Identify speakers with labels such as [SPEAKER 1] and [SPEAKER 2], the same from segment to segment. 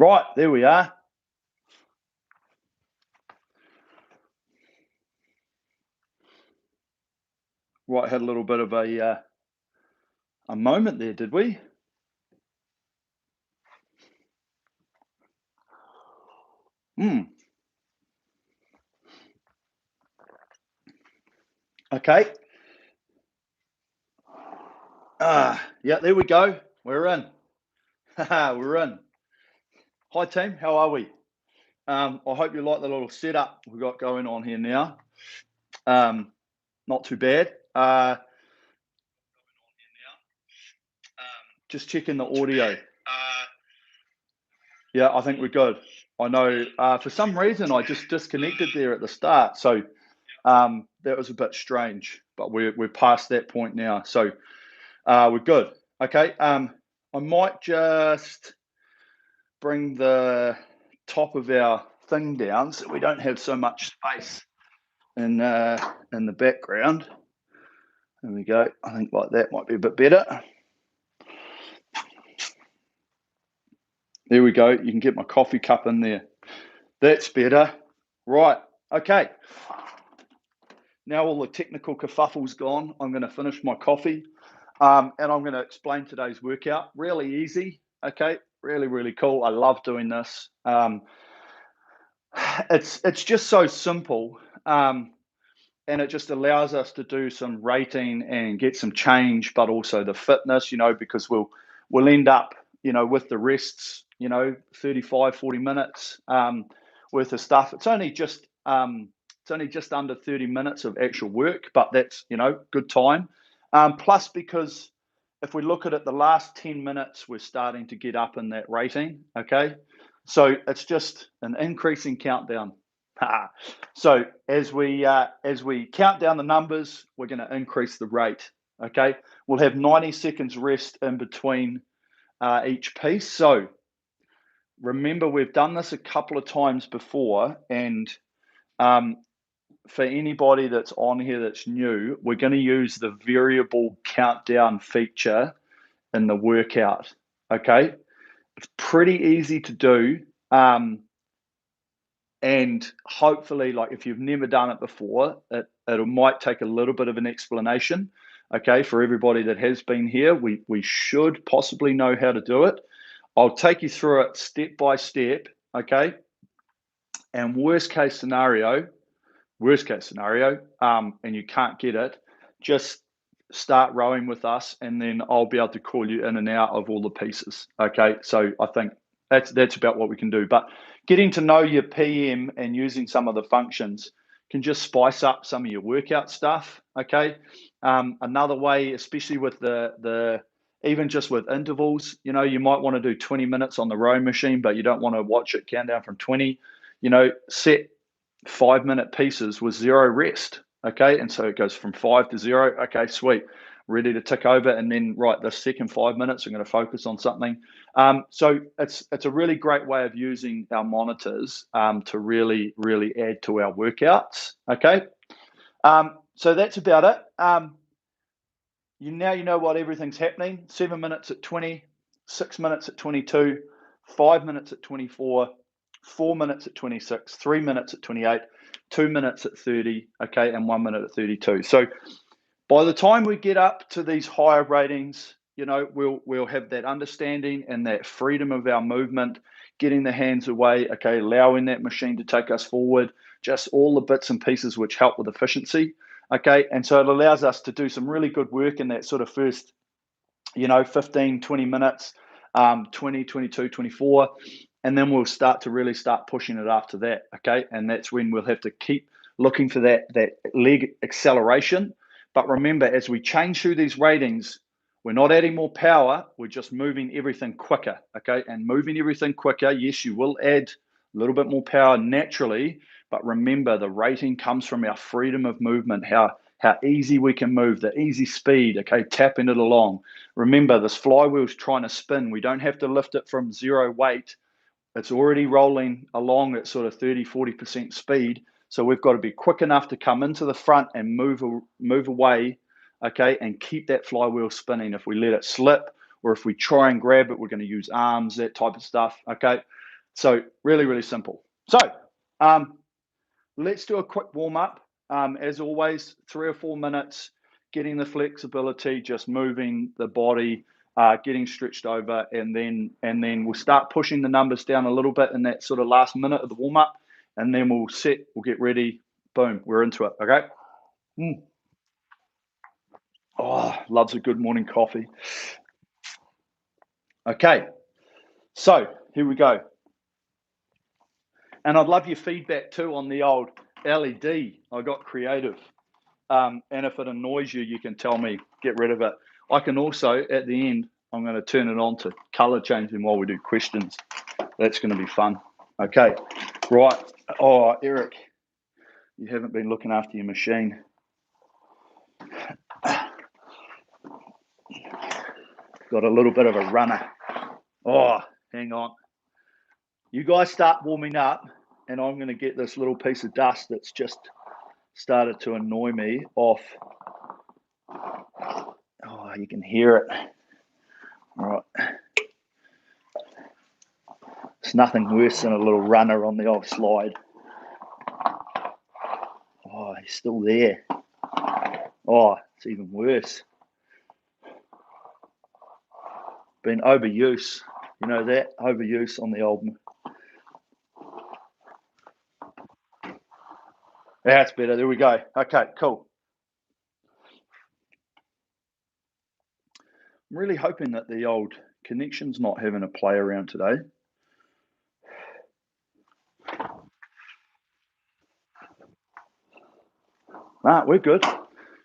[SPEAKER 1] Right, there we are. Right, had a little bit of a moment there, did we? Okay. Yeah, there we go. We're in. We're in. Hi, team. How are we? I hope you like the little setup we've got going on here now. Not too bad. Just checking the audio. Yeah, I think we're good. I know for some reason I just disconnected there at the start, so that was a bit strange. But we're past that point now, so we're good. Okay. I might just bring the top of our thing down so we don't have so much space in the background. There we go. I think like that might be a bit better. There we go. You can get my coffee cup in there. That's better. Right. Okay. Now all the technical kerfuffle's gone, I'm going to finish my coffee, and I'm going to explain today's workout. Really easy. Okay. Really, really cool. I love doing this. It's just so simple, and it just allows us to do some rating and get some change, but also the fitness, because we'll end up, with the rests, 35, 40 minutes worth of stuff. It's only just under 30 minutes of actual work, but that's good time. Plus, because if we look at it, the last 10 minutes, we're starting to get up in that rating. Okay. So it's just an increasing countdown. So as we count down the numbers, we're going to increase the rate. Okay. We'll have 90 seconds rest in between each piece. So remember, we've done this a couple of times before, and for anybody that's on here that's new, we're going to use the variable countdown feature in the workout. Okay. It's pretty easy to do. And hopefully, like if you've never done it before, it might take a little bit of an explanation. Okay. For everybody that has been here, we should possibly know how to do it. I'll take you through it step by step. Okay. And worst case scenario, and you can't get it, just start rowing with us, and then I'll be able to call you in and out of all the pieces. Okay, so I think that's about what we can do. But getting to know your PM and using some of the functions can just spice up some of your workout stuff. Okay, another way, especially with the even just with intervals, you might want to do 20 minutes on the rowing machine, but you don't want to watch it count down from 20. Set 5-minute pieces with zero rest. Okay. And so it goes from 5 to 0. Okay, sweet. Ready to tick over. And then, right, the second 5 minutes, I'm going to focus on something. So it's a really great way of using our monitors to really, really add to our workouts. Okay. So that's about it. You know what everything's happening. 7 minutes at 20, 6 minutes at 22, 5 minutes at 24, 4 minutes at 26, 3 minutes at 28, 2 minutes at 30, okay, and 1 minute at 32. So by the time we get up to these higher ratings, we'll have that understanding and that freedom of our movement, getting the hands away, okay, allowing that machine to take us forward, just all the bits and pieces which help with efficiency, okay. And so it allows us to do some really good work in that sort of first, 15, 20 minutes, 20, 22, 24. And then we'll start pushing it after that, okay? And that's when we'll have to keep looking for that leg acceleration. But remember, as we change through these ratings, we're not adding more power, we're just moving everything quicker, okay? And moving everything quicker, yes, you will add a little bit more power naturally, but remember, the rating comes from our freedom of movement, how easy we can move, the easy speed, okay, tapping it along. Remember, this flywheel's trying to spin. We don't have to lift it from zero weight. It's already rolling along at sort of 30, 40% speed. So we've got to be quick enough to come into the front and move away, okay, and keep that flywheel spinning. If we let it slip or if we try and grab it, we're going to use arms, that type of stuff, okay? So really, really simple. So let's do a quick warm up. As always, 3 or 4 minutes, getting the flexibility, just moving the body, getting stretched over, and then we'll start pushing the numbers down a little bit in that sort of last minute of the warm up, and then we'll get ready. Boom, we're into it. Okay. Oh, loves a good morning coffee. Okay, so here we go. And I'd love your feedback too on the old LED. I got creative. And if it annoys you, you can tell me, get rid of it. I can also, at the end, I'm going to turn it on to color changing while we do questions. That's going to be fun. Okay, right. Oh, Eric, you haven't been looking after your machine. Got a little bit of a runner. Oh, hang on. You guys start warming up, and I'm going to get this little piece of dust that's just started to annoy me off. Oh, you can hear it. All right. It's nothing worse than a little runner on the old slide. Oh, he's still there. Oh, it's even worse. Been overuse. You know that? Overuse on the old. That's better. There we go. Okay, cool. I'm really hoping that the old connection's not having a play around today. Nah, we're good.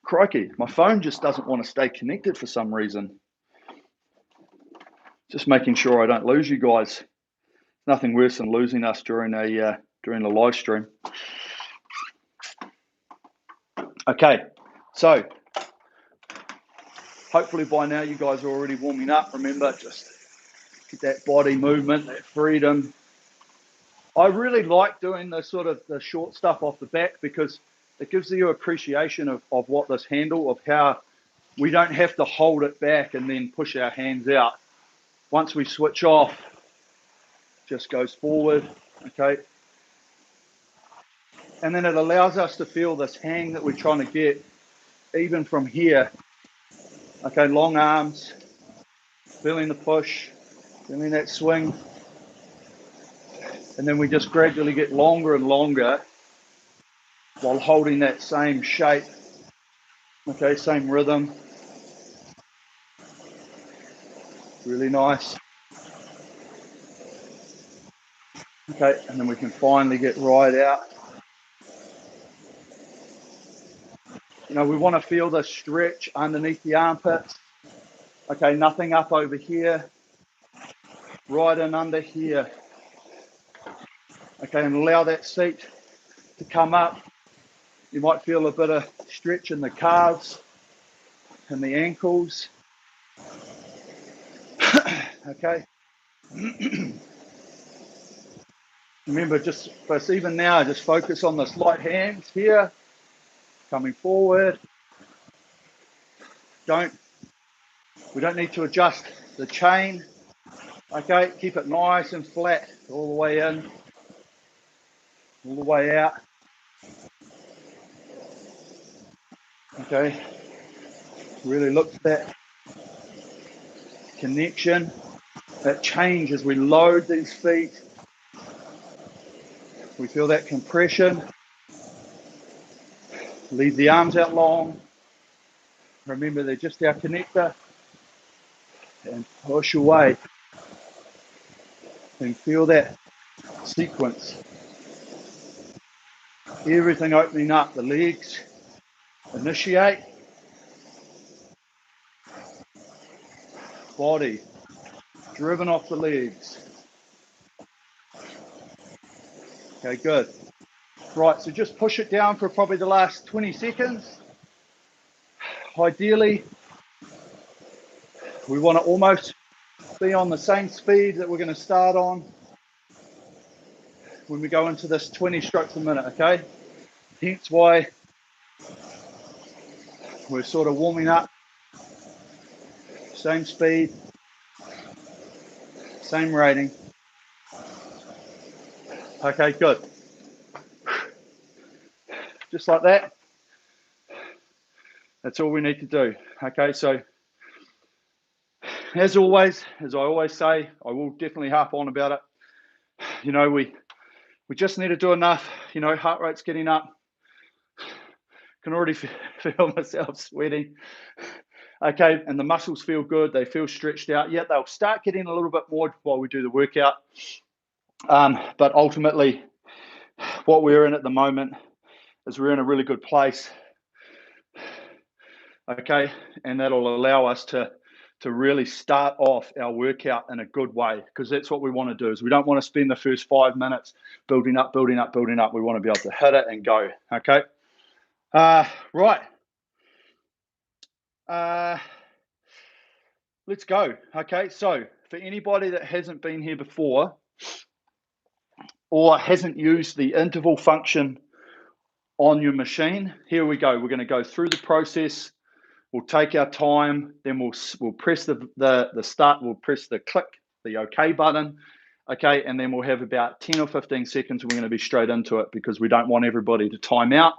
[SPEAKER 1] Crikey, my phone just doesn't want to stay connected for some reason. Just making sure I don't lose you guys. Nothing worse than losing us during the live stream. Okay, so hopefully by now you guys are already warming up. Remember, just get that body movement, that freedom. I really like doing the short stuff off the back because it gives you appreciation of what this handle, of how we don't have to hold it back and then push our hands out. Once we switch off, just goes forward, okay? And then it allows us to feel this hang that we're trying to get, even from here. Okay, long arms, feeling the push, feeling that swing. And then we just gradually get longer and longer while holding that same shape, okay, same rhythm. Really nice. Okay, and then we can finally get right out. You know, we want to feel the stretch underneath the armpits. Okay, nothing up over here. Right in under here. Okay, and allow that seat to come up. You might feel a bit of stretch in the calves and the ankles. Okay. Remember, just even now, just focus on the slight hands here, coming forward. We don't need to adjust the chain. Okay, keep it nice and flat all the way in, all the way out. Okay, really look for that connection, that change as we load these feet. We feel that compression. Leave the arms out long. Remember, they're just our connector. And push away. And feel that sequence. Everything opening up. The legs. Initiate. Body. Driven off the legs. Okay, good. Right, so just push it down for probably the last 20 seconds. Ideally, we want to almost be on the same speed that we're going to start on when we go into this 20 strokes a minute, okay? Hence why we're sort of warming up. Same speed, same rating. Okay, good. Just like that. That's all we need to do. Okay, so as always, as I always say, I will definitely harp on about it. You know, we just need to do enough. You know, heart rate's getting up. Can already feel myself sweating. Okay, and the muscles feel good. They feel stretched out. Yeah, they'll start getting a little bit more while we do the workout. But ultimately, what we're in at the moment is we're in a really good place. Okay, and that'll allow us to really start off our workout in a good way, because that's what we want to do. Is we don't want to spend the first 5 minutes building up. We want to be able to hit it and go. Okay, right. Let's go. Okay, so for anybody that hasn't been here before or hasn't used the interval function on your machine, here we go. We're going to go through the process. We'll take our time, then we'll press the start, we'll press the click, the OK button, okay, and then we'll have about 10 or 15 seconds. We're going to be straight into it because we don't want everybody to time out.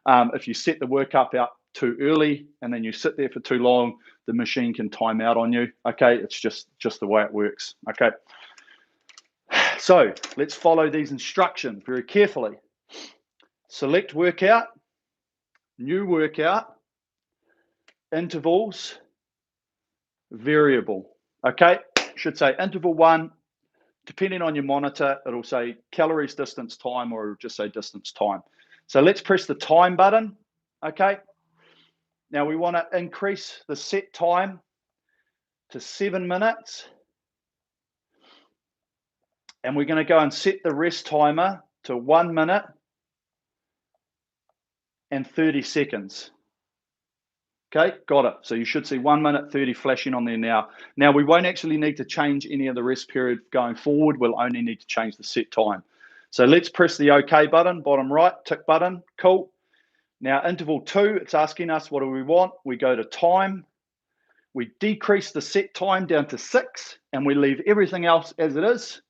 [SPEAKER 1] If you set the workup out too early and then you sit there for too long, the machine can time out on you, okay? It's just the way it works, okay? So let's follow these instructions very carefully. Select workout, new workout, intervals, variable. Okay, should say interval 1. Depending on your monitor, it'll say calories, distance, time, or it'll just say distance, time. So let's press the time button. Okay, now we want to increase the set time to 7 minutes, and we're going to go and set the rest timer to 1 minute and 30 seconds. Okay, got it. So you should see 1 minute 30 flashing on there now. Now we won't actually need to change any of the rest period going forward. We'll only need to change the set time. So let's press the OK button, bottom right, tick button, cool. Now interval 2, it's asking us what do we want. We go to time. We decrease the set time down to 6 and we leave everything else as it is.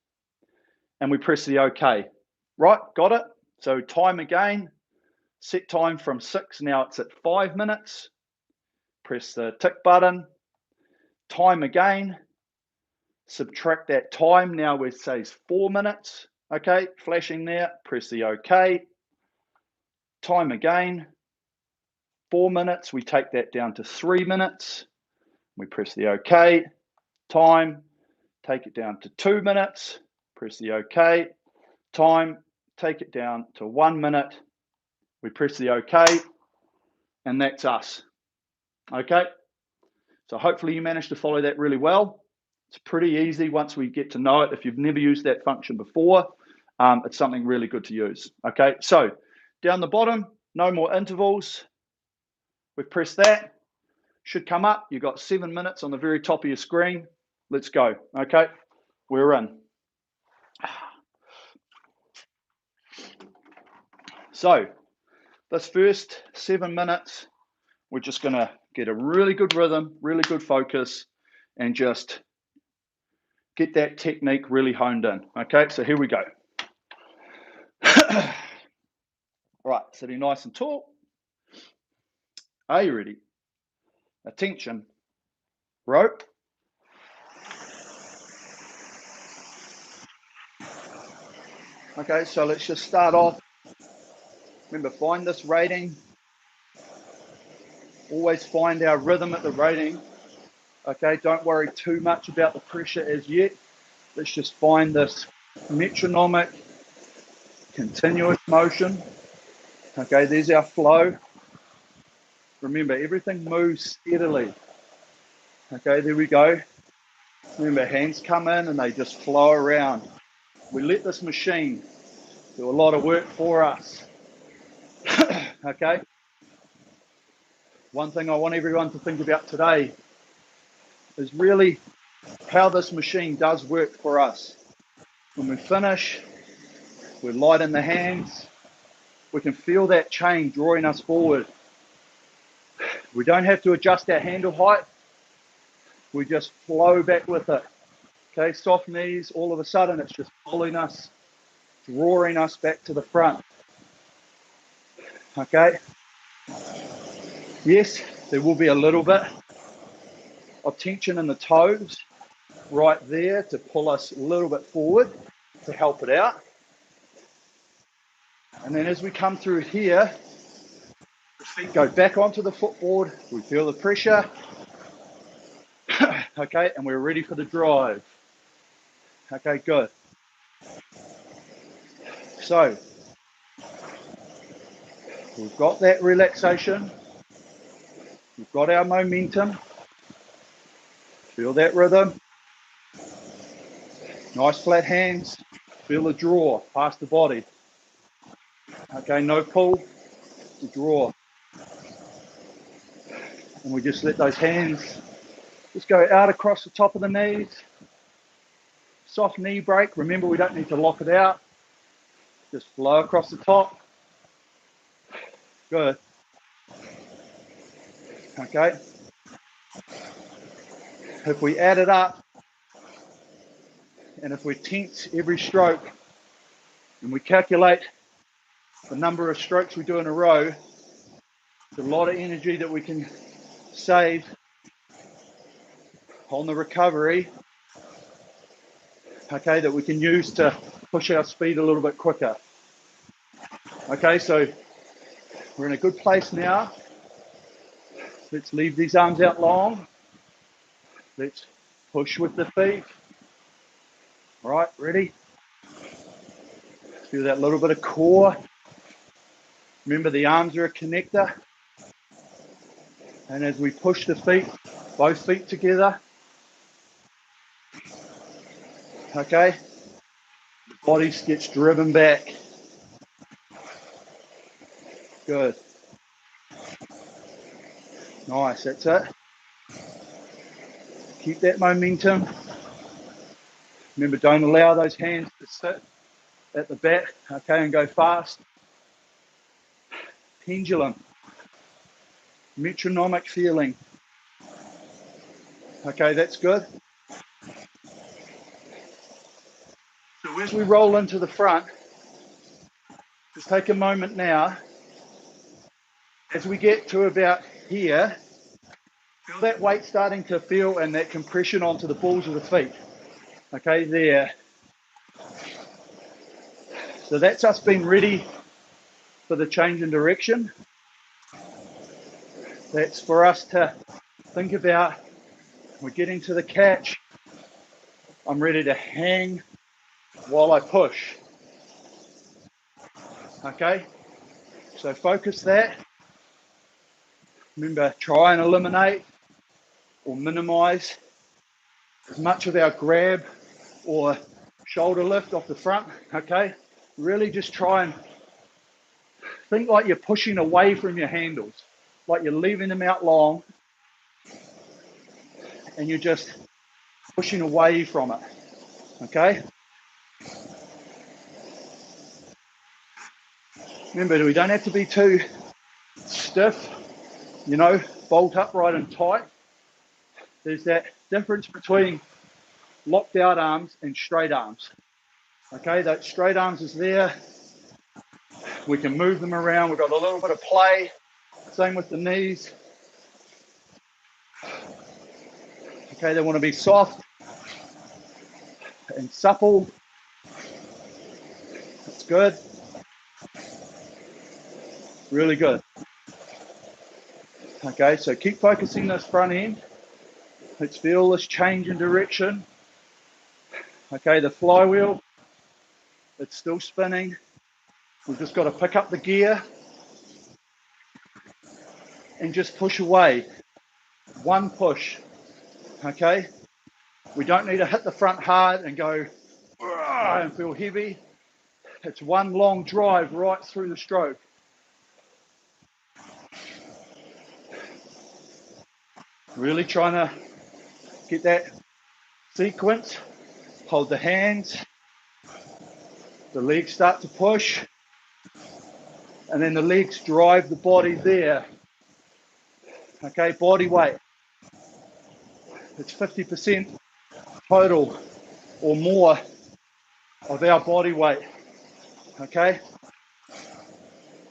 [SPEAKER 1] And we press the OK. Right, got it. So time again, set time from 6, now it's at 5 minutes. Press the tick button, time again, subtract that time, now it says 4 minutes, okay, flashing there, press the OK, time again, 4 minutes, we take that down to 3 minutes, we press the OK, time, take it down to 2 minutes, press the OK, time, take it down to 1 minute, we press the OK, and that's us. Okay, so hopefully you managed to follow that really well. It's pretty easy once we get to know it. If you've never used that function before, it's something really good to use. Okay, so down the bottom, no more intervals. We've pressed that. Should come up. You've got 7 minutes on the very top of your screen. Let's go. Okay, we're in. So this first 7 minutes, we're just going to get a really good rhythm, really good focus, and just get that technique really honed in. Okay, so here we go. Right, sitting nice and tall. Are you ready? Attention. Rope. Okay, so let's just start off. Remember, find this rating. Always find our rhythm at the rating. Okay, don't worry too much about the pressure as yet. Let's just find this metronomic, continuous motion. Okay, there's our flow. Remember, everything moves steadily. Okay, there we go. Remember, hands come in and they just flow around. We let this machine do a lot of work for us. Okay. One thing I want everyone to think about today is really how this machine does work for us. When we finish, we lighten the hands, we can feel that chain drawing us forward. We don't have to adjust our handle height, we just flow back with it. Okay, soft knees, all of a sudden it's just pulling us drawing us back to the front. Okay. Yes, there will be a little bit of tension in the toes right there to pull us a little bit forward to help it out. And then as we come through here, the feet go back onto the footboard. We feel the pressure. Okay, and we're ready for the drive. Okay, good. So, we've got that relaxation. We've got our momentum. Feel that rhythm. Nice flat hands. Feel the draw past the body. Okay, no pull, the draw. And we just let those hands just go out across the top of the knees. Soft knee break. Remember, we don't need to lock it out. Just flow across the top. Good. Okay. If we add it up, and if we tense every stroke, and we calculate the number of strokes we do in a row, there's a lot of energy that we can save on the recovery, okay, that we can use to push our speed a little bit quicker. Okay, so we're in a good place now. Let's leave these arms out long. Let's push with the feet. All right, ready? Feel that little bit of core. Remember, the arms are a connector. And as we push the feet, both feet together, okay, the body gets driven back. Good. Nice, that's it. Keep that momentum. Remember, don't allow those hands to sit at the back, okay, and go fast. Pendulum. Metronomic feeling. Okay, that's good. So as we roll into the front, just take a moment now. As we get to about here, feel that weight starting to feel and that compression onto the balls of the feet. Okay, there. So that's us being ready for the change in direction. That's for us to think about, we're getting to the catch. I'm ready to hang while I push. Okay, so focus that. Remember, try and eliminate or minimize as much of our grab or shoulder lift off the front, okay? Really just try and think like you're pushing away from your handles, like you're leaving them out long and you're just pushing away from it, okay? Remember, we don't have to be too stiff, you know, bolt upright and tight. There's that difference between locked out arms and straight arms. Okay, that straight arms is there. We can move them around. We've got a little bit of play. Same with the knees. Okay, they want to be soft and supple. That's good. Really good. Okay, so keep focusing this front end. Let's feel this change in direction. Okay, the flywheel, it's still spinning. We've just got to pick up the gear and just push away. One push, okay? We don't need to hit the front hard and go and feel heavy. It's one long drive right through the stroke. Really trying to get that sequence. Hold the hands. The legs start to push. And then the legs drive the body there. Okay, body weight. It's 50% total or more of our body weight Okay?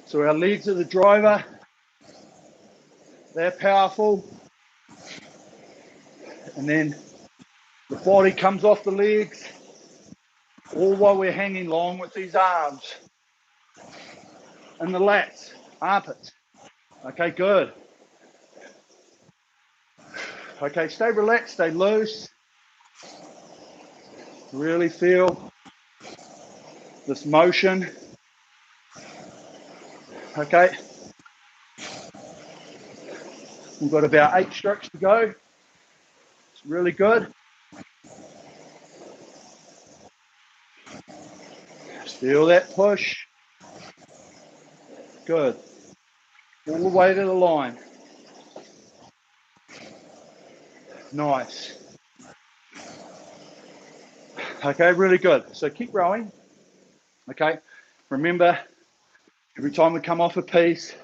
[SPEAKER 1] So our legs are the driver. They're powerful. And then the body comes off the legs, all while we're hanging long with these arms. And the lats, armpits. Okay, good. Okay, stay relaxed, stay loose. Really feel this motion. Okay. We've got about 8 strokes to go. It's really good. Just feel that push. Good. All the way to the line. Nice. Okay, really good. So keep rowing. Okay. Remember, every time we come off a piece,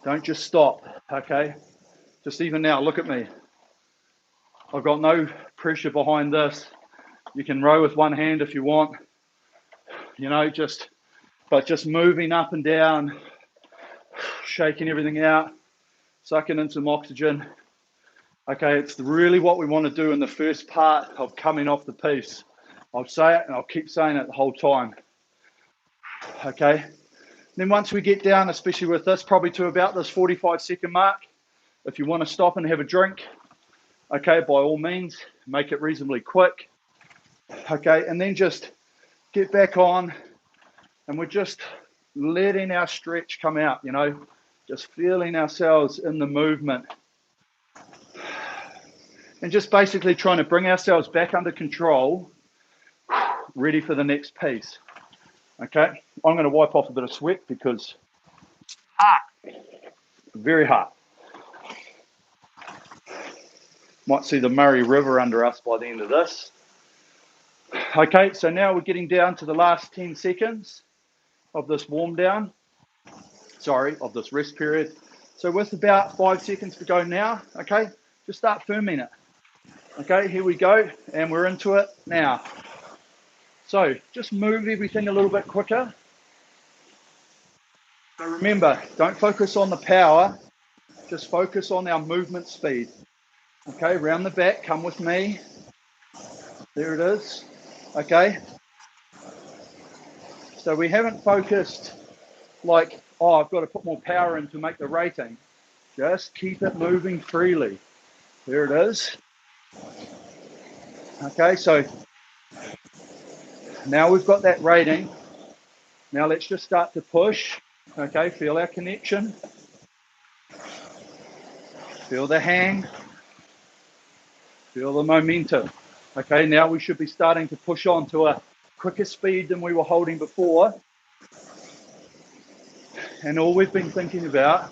[SPEAKER 1] don't just stop. Okay. Just even now, look at me. I've got no pressure behind this. You can row with one hand if you want. You know, just moving up and down, shaking everything out, sucking in some oxygen. Okay, it's really what we want to do in the first part of coming off the piece. I'll say it and I'll keep saying it the whole time. Okay, then once we get down, especially with this, probably to about this 45-second mark, if you want to stop and have a drink, okay, by all means, make it reasonably quick. Okay, and then just get back on, and we're just letting our stretch come out, you know, just feeling ourselves in the movement. And just basically trying to bring ourselves back under control, ready for the next piece. Okay, I'm going to wipe off a bit of sweat because very hot. Might see the Murray River under us by the end of this. Okay, so now we're getting down to the last 10 seconds of this warm down. Sorry, of this rest period. So with about 5 seconds to go now, okay, just start firming it. Okay, here we go, and we're into it now. So just move everything a little bit quicker. So remember, don't focus on the power, just focus on our movement speed. Okay, round the back, come with me. There it is. Okay. So we haven't focused like, oh, I've got to put more power in to make the rating. Just keep it moving freely. There it is. Okay, so now we've got that rating. Now let's just start to push. Okay, feel our connection. Feel the hang. Feel the momentum. Okay, now we should be starting to push on to a quicker speed than we were holding before. And all we've been thinking about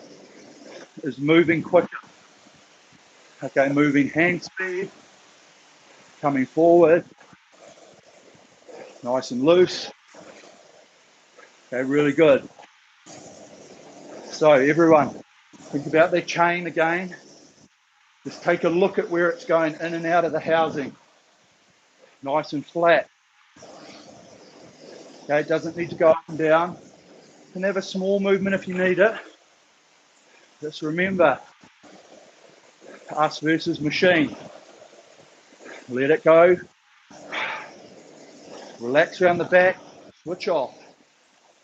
[SPEAKER 1] is moving quicker. Okay, moving hand speed, coming forward, nice and loose. Okay, really good. So everyone, think about their chain again. Just take a look at where it's going in and out of the housing. Nice and flat. Okay, it doesn't need to go up and down. You can have a small movement if you need it. Just remember, us versus machine. Let it go. Relax around the back. Switch off.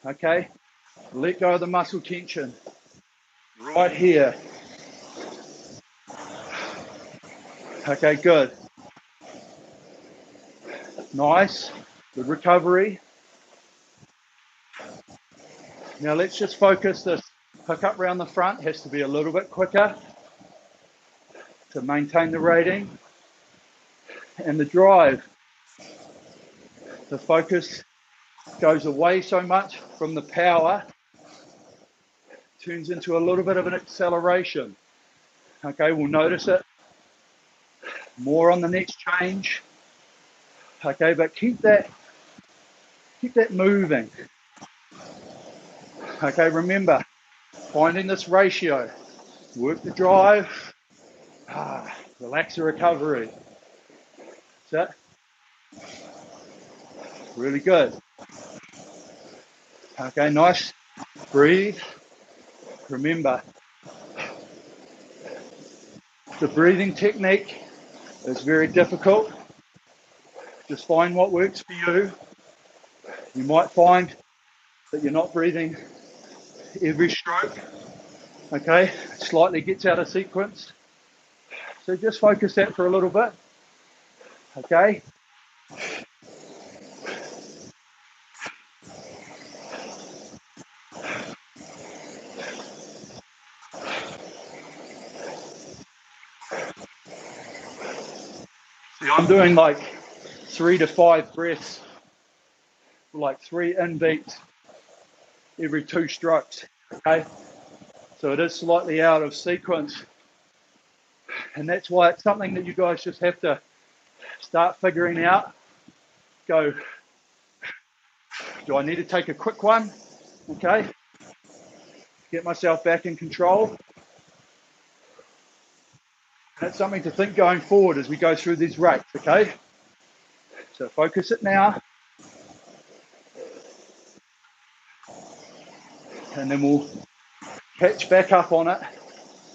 [SPEAKER 1] Okay, let go of the muscle tension. Right here. Okay, good. Nice. Good recovery. Now let's just focus this pick up around the front. Has to be a little bit quicker to maintain the rating. And the drive. The focus goes away so much from the power, turns into a little bit of an acceleration. Okay, we'll notice it more on the next change. Okay, but keep that moving. Okay, remember, finding this ratio. Work the drive, relax the recovery. That's it. Really good. Okay, nice. Breathe. Remember, the breathing technique is very difficult. Just find what works for you. You might find that you're not breathing every stroke. Okay, it slightly gets out of sequence. So just focus that for a little bit. Okay. See, I'm doing like 3 to 5 breaths, like 3 in beats every 2 strokes. Okay, so it is slightly out of sequence, and that's why it's something that you guys just have to start figuring out. Go, do I need to take a quick one? Okay, get myself back in control. That's something to think going forward as we go through these rates. Okay, so focus it now, and then we'll catch back up on it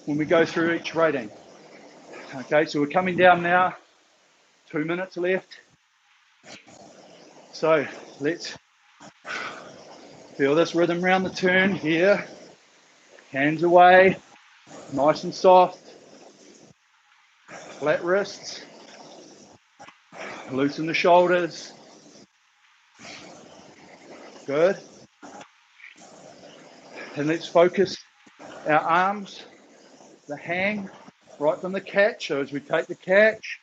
[SPEAKER 1] when we go through each rating. Okay, so we're coming down now, 2 minutes left. So let's feel this rhythm around the turn here. Hands away, nice and soft. Flat wrists. Loosen the shoulders. Good. And let's focus our arms, the hang, right from the catch. So as we take the catch,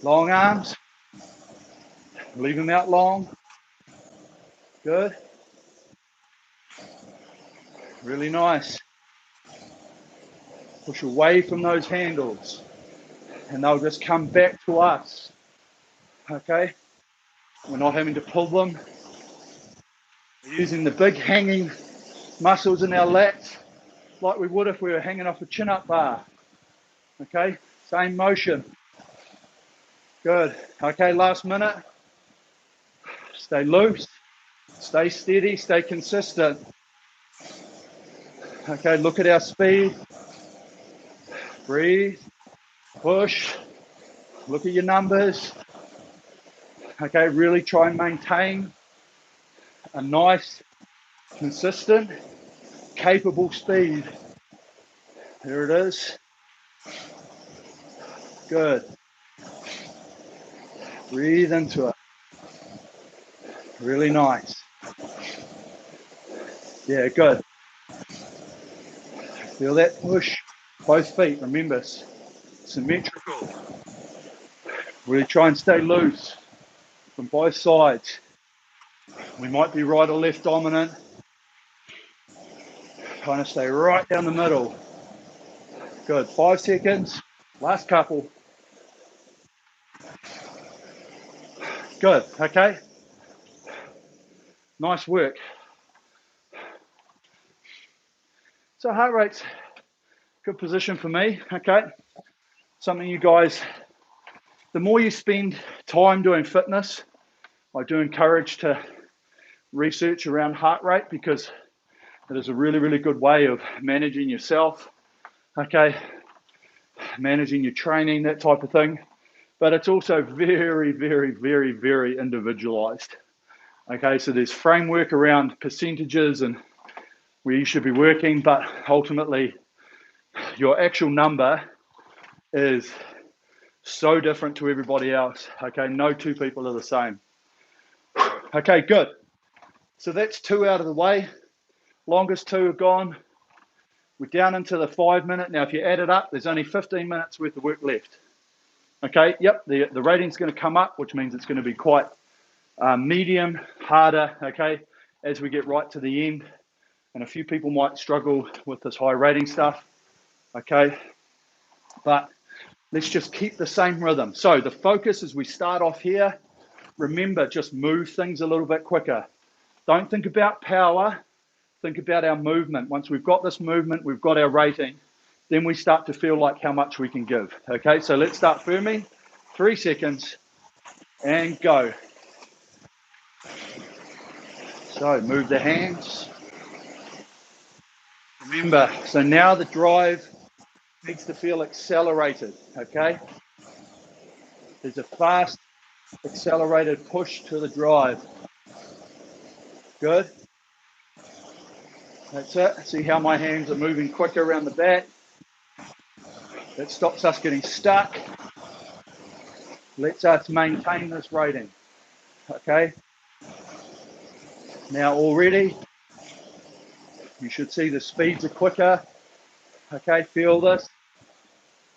[SPEAKER 1] long arms, leave them out long. Good. Really nice. Push away from those handles, and they'll just come back to us. Okay? We're not having to pull them. We're using the big hanging muscles in our lats like we would if we were hanging off a chin-up bar. Okay? Same motion. Good. Okay, last minute. Stay loose. Stay steady. Stay consistent. Okay, look at our speed. Breathe. Push. Look at your numbers. Okay, really try and maintain a nice, consistent, capable speed. There it is. Good. Breathe into it. Really nice. Yeah, good. Feel that push. Both feet, remember, symmetrical. Really try and stay loose from both sides. We might be right or left dominant. Trying to stay right down the middle. Good. 5 seconds. Last couple. Good. Okay. Nice work. So heart rate's good position for me. Okay. Something you guys, the more you spend time doing fitness, I do encourage to research around heart rate, because it is a really, really good way of managing yourself. Okay. Managing your training, that type of thing. But it's also very, very, very, very individualized. Okay, so there's framework around percentages and where you should be working, but ultimately your actual number is so different to everybody else. Okay, no 2 people are the same. Okay, good. So that's 2 out of the way. Longest 2 are gone. We're down into the 5 minute. Now, if you add it up, there's only 15 minutes worth of work left. Okay, yep, the rating's going to come up, which means it's going to be quite medium, harder, okay, as we get right to the end. And a few people might struggle with this high rating stuff, okay, but let's just keep the same rhythm. So the focus as we start off here, remember, just move things a little bit quicker. Don't think about power, think about our movement. Once we've got this movement, we've got our rating, then we start to feel like how much we can give. Okay, so let's start firming. 3 seconds and go. So move the hands. Remember, so now the drive needs to feel accelerated, okay? There's a fast, accelerated push to the drive. Good. That's it. See how my hands are moving quicker around the back? That stops us getting stuck. Lets us maintain this rating, okay? Now already, you should see the speeds are quicker. Okay, feel this.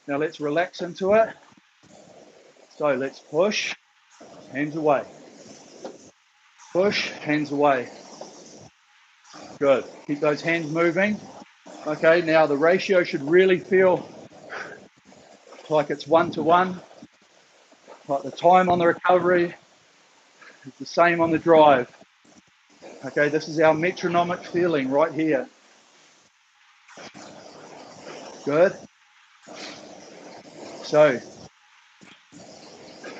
[SPEAKER 1] Now let's relax into it. So let's push, hands away. Push, hands away. Good. Keep those hands moving. Okay, now the ratio should really feel like it's 1-to-1. Like the time on the recovery is the same on the drive. Okay, this is our metronomic feeling right here. Good. So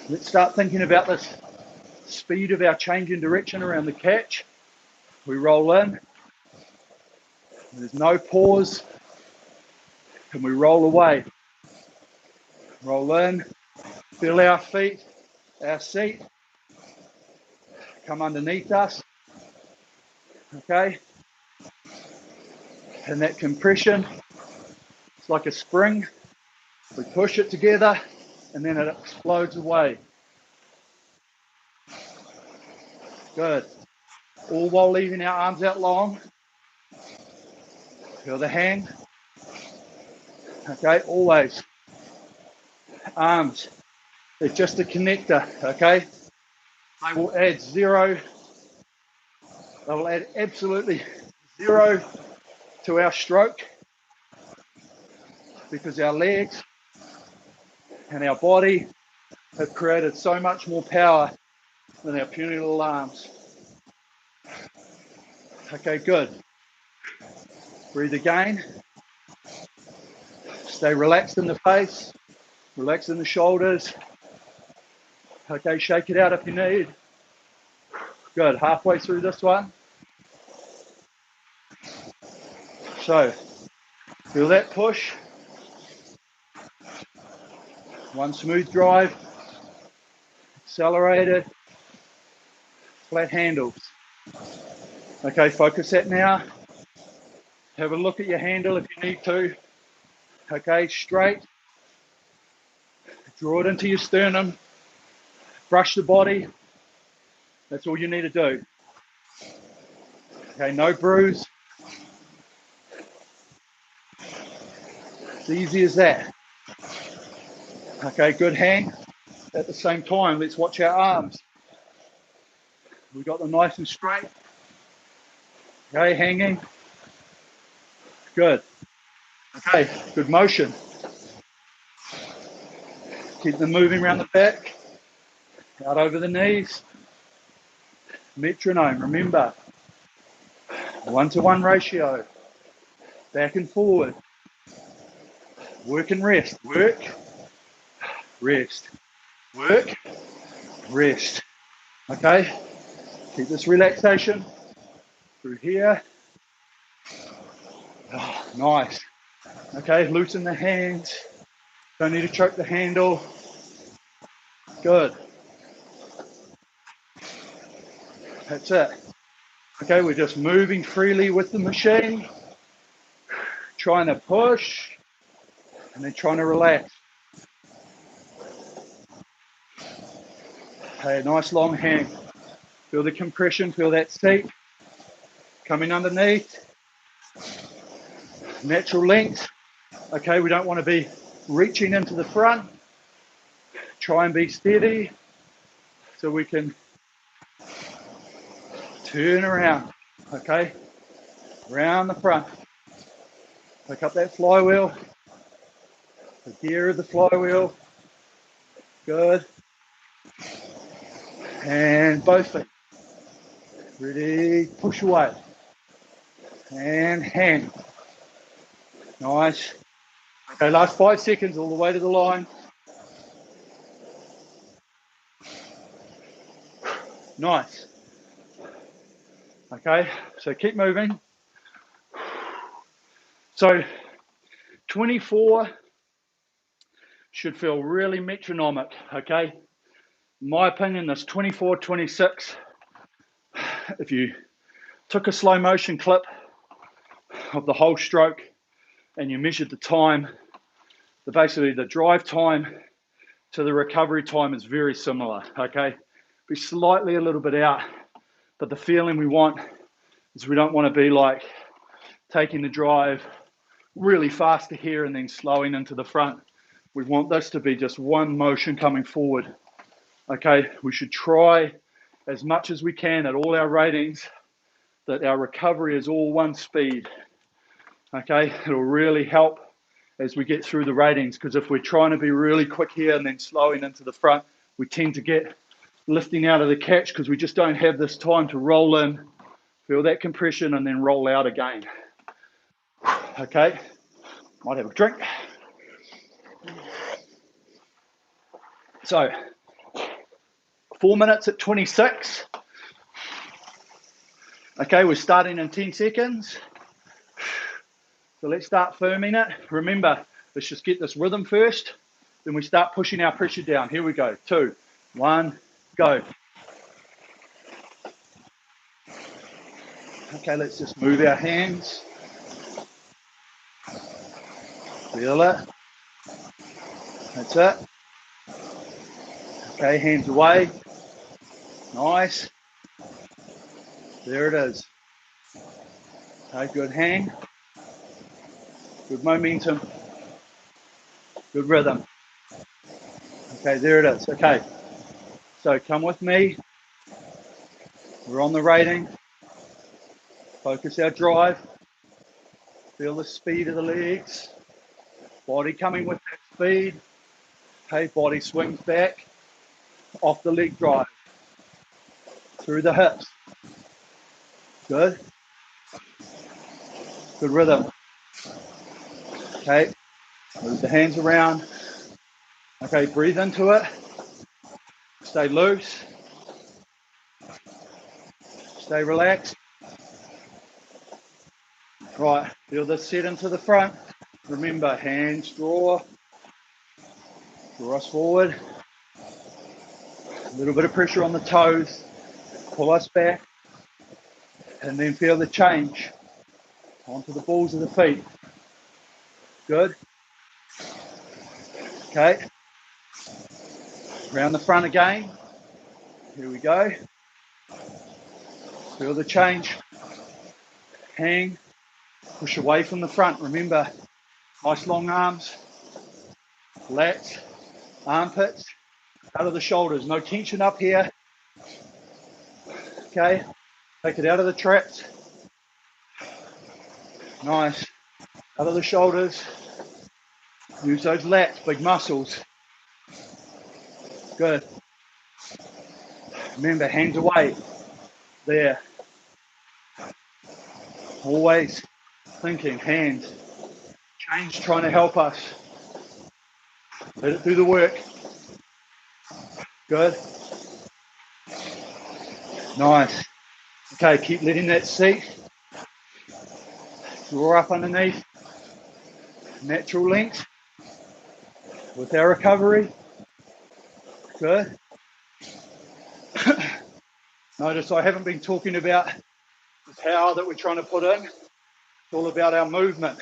[SPEAKER 1] let's start thinking about this speed of our change in direction around the catch. We roll in. There's no pause. And we roll away. Roll in. Feel our feet, our seat. Come underneath us. Okay. And that compression, it's like a spring. We push it together and then it explodes away. Good. All while leaving our arms out long. Feel the hand. Okay, always. Arms, they're just a connector, okay? They will add zero. They will add absolutely zero to our stroke because our legs and our body have created so much more power than our puny little arms. Okay, good. Breathe again. Stay relaxed in the face, relax in the shoulders. Okay, shake it out if you need. Good, halfway through this one. So, feel that push. One smooth drive, accelerated, flat handles. Okay, focus that now. Have a look at your handle if you need to. Okay, straight. Draw it into your sternum. Brush the body. That's all you need to do. Okay, no bruise. It's easy as that. Okay, good hang. At the same time, let's watch our arms. We got them nice and straight. Okay, hanging. Good. Okay, good motion. Keep them moving around the back, out over the knees. Metronome, remember, 1-to-1 ratio, back and forward. Work and rest, work, rest, work, rest. Okay, keep this relaxation through here. Oh, nice. Okay, loosen the hands. Don't need to choke the handle. Good. That's it. Okay, we're just moving freely with the machine, trying to push, and then trying to relax. Okay, nice long hang. Feel the compression, feel that seat. Coming underneath. Natural length. Okay, we don't want to be reaching into the front. Try and be steady so we can turn around, okay? Around the front. Pick up that flywheel. The gear of the flywheel. Good. And both feet. Ready, push away. And hang. Nice. Okay, last 5 seconds all the way to the line. Nice. Okay, so keep moving. So 24 should feel really metronomic, okay? In my opinion, this 24, 26, if you took a slow motion clip of the whole stroke and you measured the time, basically the drive time to the recovery time is very similar, okay? Be slightly a little bit out, but the feeling we want is we don't want to be like taking the drive really fast to here and then slowing into the front. We want this to be just one motion coming forward, okay? We should try as much as we can at all our ratings that our recovery is all one speed, okay? It'll really help as we get through the ratings, because if we're trying to be really quick here and then slowing into the front, we tend to get lifting out of the catch because we just don't have this time to roll in, feel that compression, and then roll out again. Okay, might have a drink. So 4 minutes at 26. Okay, we're starting in 10 seconds. So let's start firming it. Remember, let's just get this rhythm first. Then we start pushing our pressure down. Here we go. 2, 1, go. Okay, let's just move our hands. Feel it. That's it. Okay, hands away. Nice. There it is. Okay, good hang. Good momentum. Good rhythm. Okay, there it is. Okay, so come with me. We're on the rating. Focus our drive. Feel the speed of the legs. Body coming with that speed. Okay, body swings back off the leg drive. Through the hips. Good. Good rhythm. Okay, move the hands around. Okay, breathe into it. Stay loose. Stay relaxed. Right, feel this set into the front. Remember, hands draw us forward. A little bit of pressure on the toes. Pull us back. And then feel the change onto the balls of the feet. Good. Okay. Round the front again. Here we go. Feel the change. Hang. Push away from the front. Remember, nice long arms. Lats. Armpits. Out of the shoulders. No tension up here. Okay. Take it out of the traps. Nice. Out of the shoulders. Use those lats, big muscles. Good. Remember, hands away. There. Always thinking, hands. Change trying to help us. Let it do the work. Good. Nice. Okay, keep letting that seat. Draw up underneath. Natural length. With our recovery. Good. Notice I haven't been talking about the power that we're trying to put in. It's all about our movement.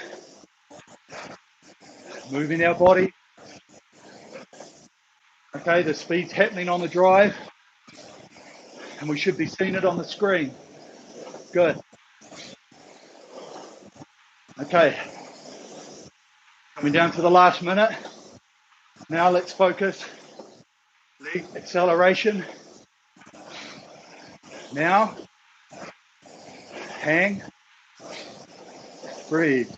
[SPEAKER 1] Moving our body. Okay, the speed's happening on the drive. And we should be seeing it on the screen. Good. Okay. Coming down to the last minute. Now let's focus. Leg acceleration. Now. Hang. Breathe.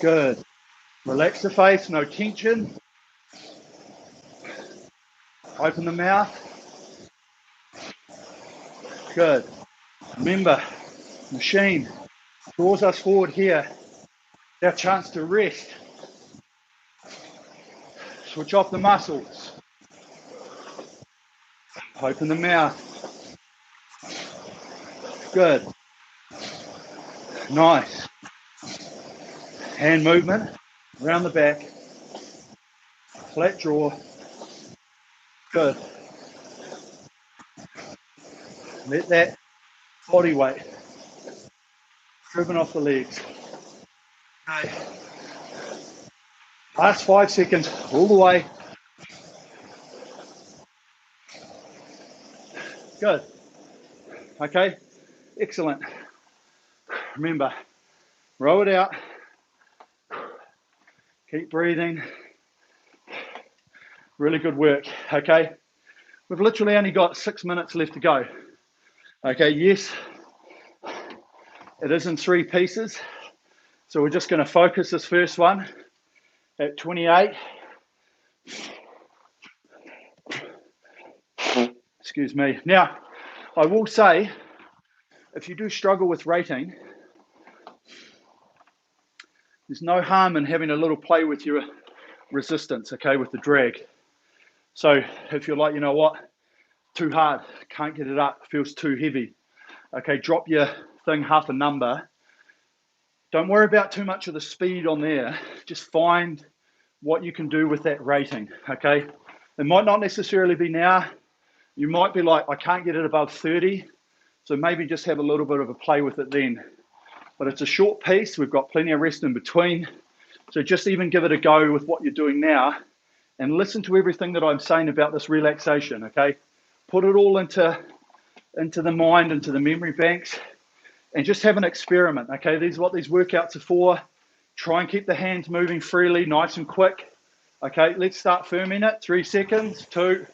[SPEAKER 1] Good. Relax the face, no tension. Open the mouth. Good. Remember, machine draws us forward here. Our chance to rest. Switch off the muscles. Open the mouth. Good. Nice. Hand movement around the back. Flat draw. Good. Let that body weight driven off the legs. Okay. Last 5 seconds, all the way. Good. Okay, excellent. Remember, roll it out. Keep breathing. Really good work, okay? We've literally only got 6 minutes left to go. Okay, yes, it is in 3 pieces. So we're just gonna focus this first one at 28. Excuse me. Now, I will say, if you do struggle with rating, there's no harm in having a little play with your resistance, okay, with the drag. So if you're like, you know what, too hard, can't get it up, feels too heavy, okay, drop your thing half a number. Don't worry about too much of the speed on there. Just find what you can do with that rating, okay? It might not necessarily be now. You might be like, I can't get it above 30. So maybe just have a little bit of a play with it then. But it's a short piece. We've got plenty of rest in between. So just even give it a go with what you're doing now and listen to everything that I'm saying about this relaxation, okay? Put it all into the mind, into the memory banks, and just have an experiment, okay? These are what these workouts are for. Try and keep the hands moving freely, nice and quick. Okay, let's start firming it. 3 seconds, 2,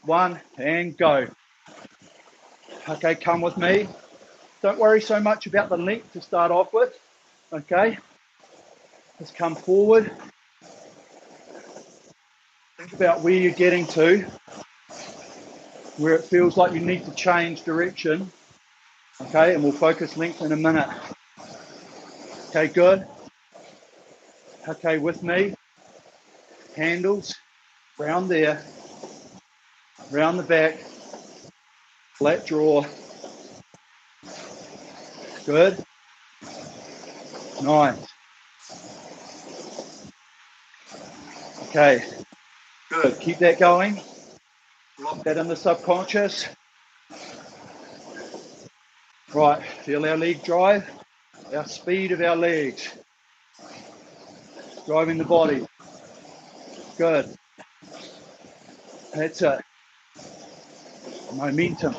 [SPEAKER 1] 1, and go. Okay, come with me. Don't worry so much about the length to start off with, okay? Just come forward. Think about where you're getting to, where it feels like you need to change direction, okay? And we'll focus length in a minute. Okay, good. Okay, with me. Handles, round there, round the back, flat draw. Good. Nice. Okay, good. Keep that going. Lock that in the subconscious. Right, feel our leg drive, our speed of our legs. Driving the body. Good. That's it. Momentum.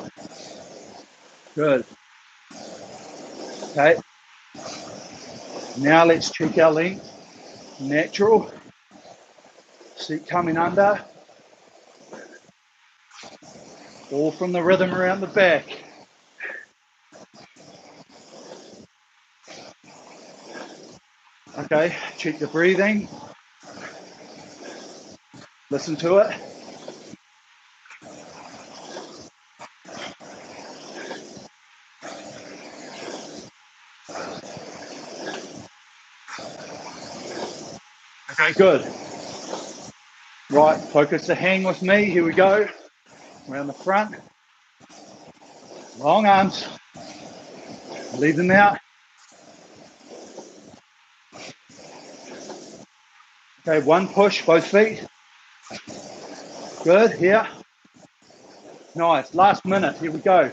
[SPEAKER 1] Good. Okay. Now let's check our length. Natural. Seat coming under. All from the rhythm around the back. Okay, check the breathing. Listen to it. Okay, good. Right, focus the hang with me. Here we go. Around the front. Long arms. Leave them out. Okay, one push, both feet. Good, here. Nice, last minute, here we go.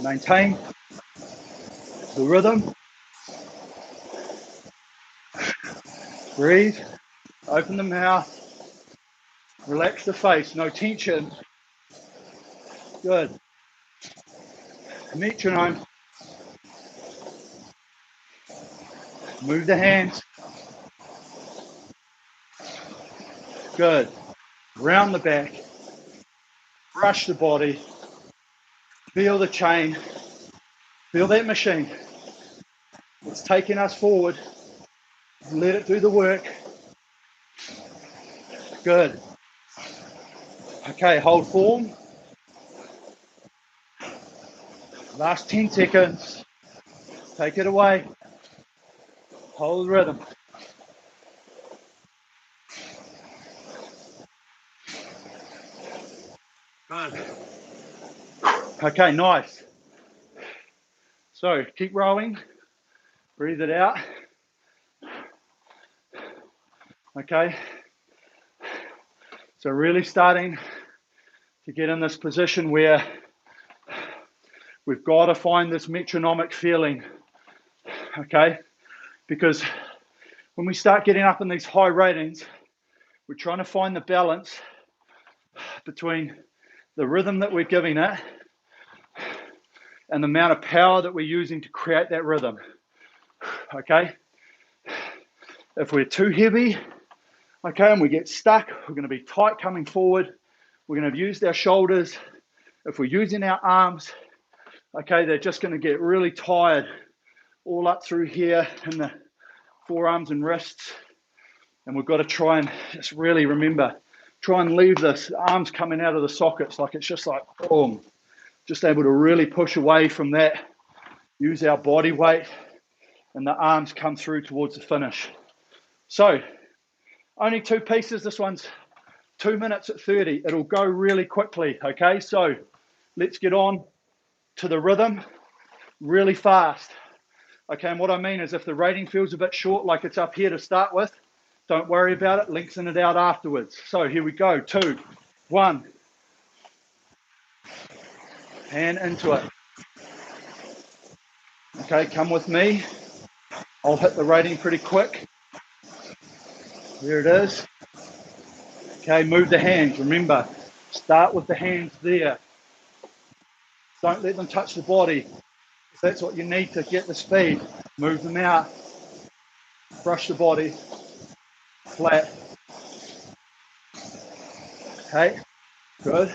[SPEAKER 1] Maintain the rhythm. Breathe, open the mouth. Relax the face, no tension. Good. Metronome. Move the hands. Good. Round the back. Brush the body. Feel the chain. Feel that machine. It's taking us forward. Let it do the work. Good. Okay, hold form. Last 10 seconds. Take it away. Hold rhythm. Good. Okay, nice. So keep rowing, breathe it out. Okay, so really starting to get in this position where we've got to find this metronomic feeling, okay? Because when we start getting up in these high ratings, we're trying to find the balance between the rhythm that we're giving it and the amount of power that we're using to create that rhythm, okay? If we're too heavy, okay, and we get stuck, we're going to be tight coming forward. We're going to have used our shoulders. If we're using our arms, okay, they're just going to get really tired all up through here in the forearms and wrists. And we've got to try and just really remember, try and leave this arms coming out of the sockets like it's just like, boom, just able to really push away from that, use our body weight, and the arms come through towards the finish. So, only 2 pieces. This one's 2 minutes at 30. It'll go really quickly, okay? So, let's get on to the rhythm really fast. Okay, and what I mean is if the rating feels a bit short, like it's up here to start with, don't worry about it, lengthen it out afterwards. So here we go, 2, 1, and into it. Okay, come with me. I'll hit the rating pretty quick. There it is. Okay, move the hands. Remember, start with the hands there. Don't let them touch the body. If that's what you need to get the speed, move them out. Brush the body flat. Okay, good.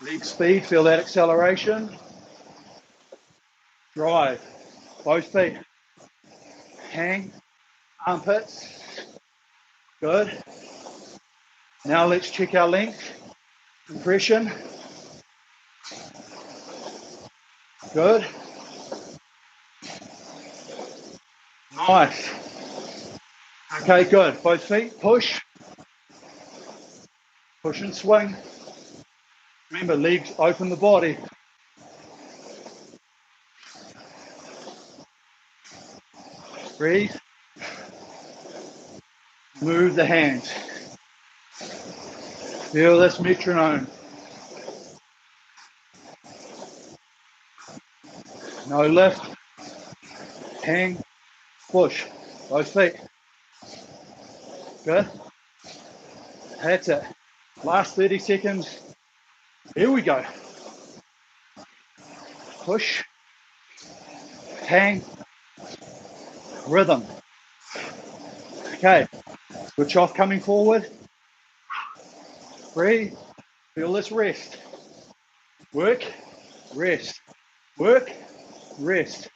[SPEAKER 1] Leg speed, feel that acceleration. Drive, both feet. Hang, armpits. Good. Now let's check our length. Compression. Good. Nice. Okay, good. Both feet, push. Push and swing. Remember, legs open the body. Breathe. Move the hands. Feel this metronome. No lift. Hang. Push. Both feet. Good. That's it. Last 30 seconds. Here we go. Push. Hang. Rhythm. Okay. Switch off coming forward. Breathe. Feel this rest. Work. Rest. Work. Rest.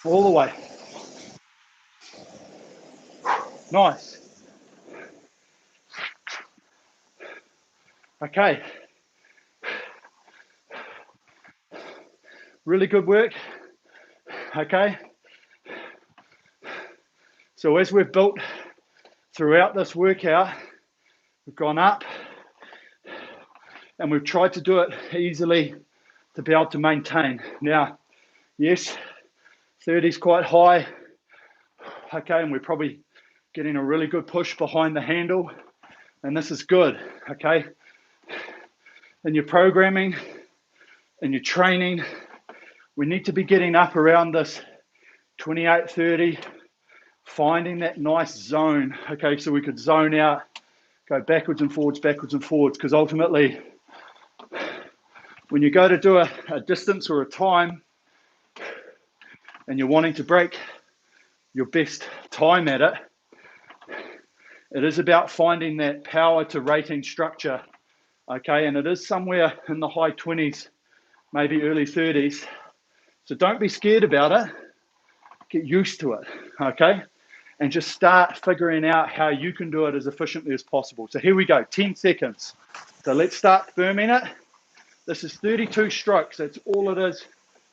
[SPEAKER 1] All the way. Nice. Okay. Really good work. Okay. So as we've built throughout this workout, we've gone up and we've tried to do it easily to be able to maintain. Now, yes, 30 is quite high. Okay, and we're probably getting a really good push behind the handle, and this is good. Okay, in your programming, in your training, we need to be getting up around this 28, 30, finding that nice zone. Okay, so we could zone out, go backwards and forwards, because ultimately, when you go to do a distance or a time, and you're wanting to break your best time at it, it is about finding that power to rating structure, okay? And it is somewhere in the high 20s, maybe early 30s. So don't be scared about it. Get used to it, okay? And just start figuring out how you can do it as efficiently as possible. So here we go, 10 seconds. So let's start firming it. This is 32 strokes. That's all it is.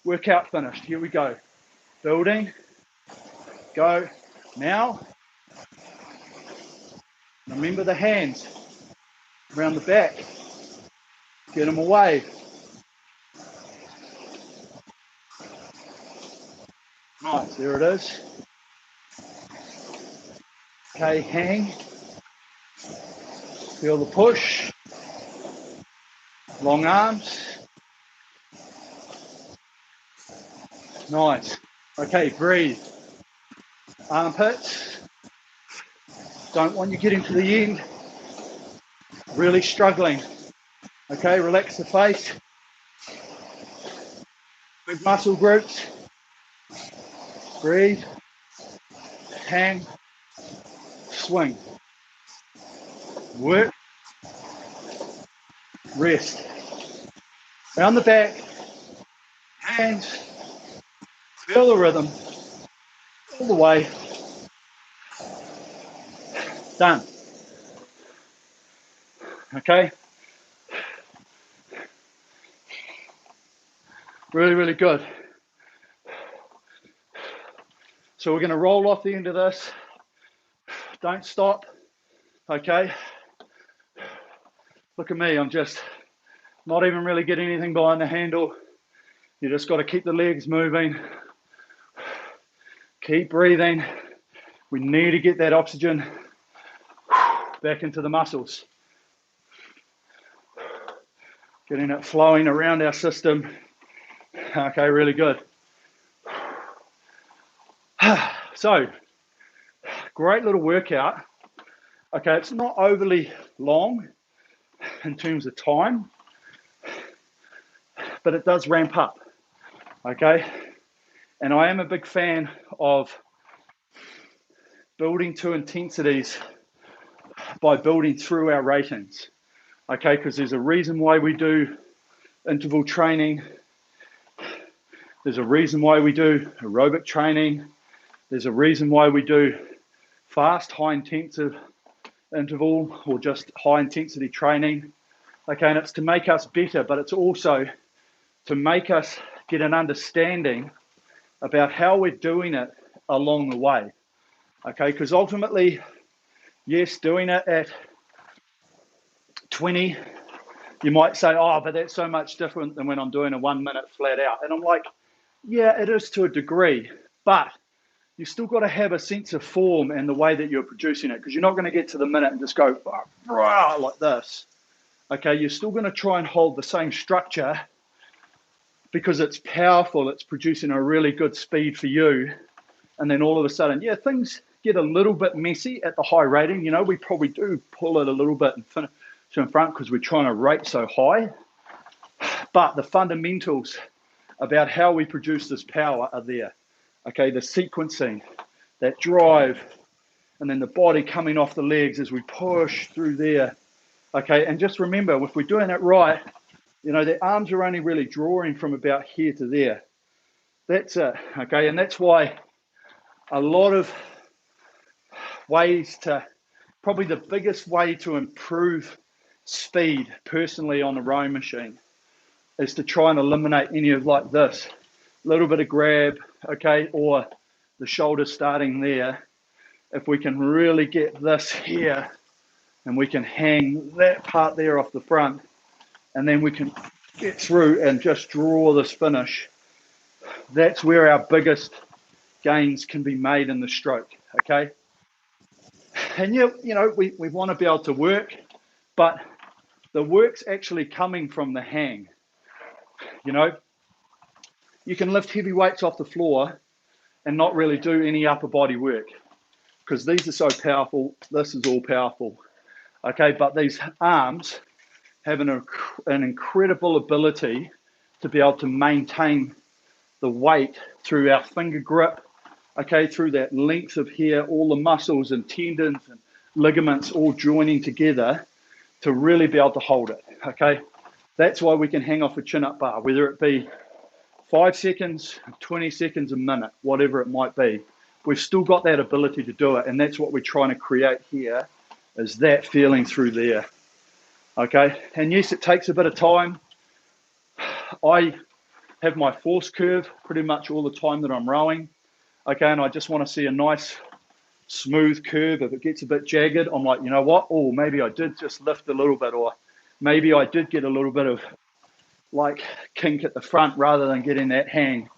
[SPEAKER 1] Workout finished. Here we go. Building. Go. Now, Remember the hands around the back. Get them away. Nice, there it is. Okay, hang. Feel the push. Long arms. Nice. Okay, breathe. Armpits. Don't want you getting to the end. Really struggling. Okay, relax the face. Big muscle groups. Breathe. Hang. Swing. Work. Rest. Round the back. Hands. Feel the rhythm. All the way. Done. Okay. Really, really good. So we're going to roll off the end of this. Don't stop. Okay. Look at me. I'm just not even really getting anything behind the handle. You just got to keep the legs moving. Keep breathing. We need to get that oxygen back into the muscles. Getting it flowing around our system. Okay, really good. So, great little workout. Okay, it's not overly long in terms of time, but it does ramp up. Okay, and I am a big fan of building to intensities by building through our ratings. Okay, because there's a reason why we do interval training. There's a reason why we do aerobic training. There's a reason why we do fast, high intensive interval or just high intensity training. Okay, and it's to make us better, but it's also to make us get an understanding about how we're doing it along the way. Okay, because ultimately, yes, doing it at 20, you might say, oh, but that's so much different than when I'm doing a 1 minute flat out. And I'm like, yeah, it is to a degree, but you still got to have a sense of form and the way that you're producing it, because you're not going to get to the minute and just go like this. Okay, you're still going to try and hold the same structure because it's powerful, it's producing a really good speed for you. And then all of a sudden, yeah, things get a little bit messy at the high rating. You know, we probably do pull it a little bit and finish in front because we're trying to rate so high. But the fundamentals about how we produce this power are there. Okay, the sequencing, that drive, and then the body coming off the legs as we push through there. Okay, and just remember, if we're doing it right, you know, the arms are only really drawing from about here to there. That's it, okay? And that's why a lot of ways to, probably the biggest way to improve speed personally on the rowing machine is to try and eliminate any of like this, little bit of grab, okay, or the shoulder starting there. If we can really get this here and we can hang that part there off the front, and then we can get through and just draw this finish, that's where our biggest gains can be made in the stroke, okay? And you know, we want to be able to work, but the work's actually coming from the hang. You know, you can lift heavy weights off the floor and not really do any upper body work because these are so powerful. This is all powerful, okay? But these arms have an incredible ability to be able to maintain the weight through our finger grip, okay, through that length of here, all the muscles and tendons and ligaments all joining together to really be able to hold it, okay? That's why we can hang off a chin-up bar, whether it be 5 seconds, 20 seconds, a minute, whatever it might be. We've still got that ability to do it, and that's what we're trying to create here, is that feeling through there, okay? And yes, it takes a bit of time. I have my force curve pretty much all the time that I'm rowing, okay, and I just want to see a nice smooth curve, if it gets a bit jagged, I'm like, you know what? Oh, maybe I did just lift a little bit, or maybe I did get a little bit of like kink at the front rather than getting that hang.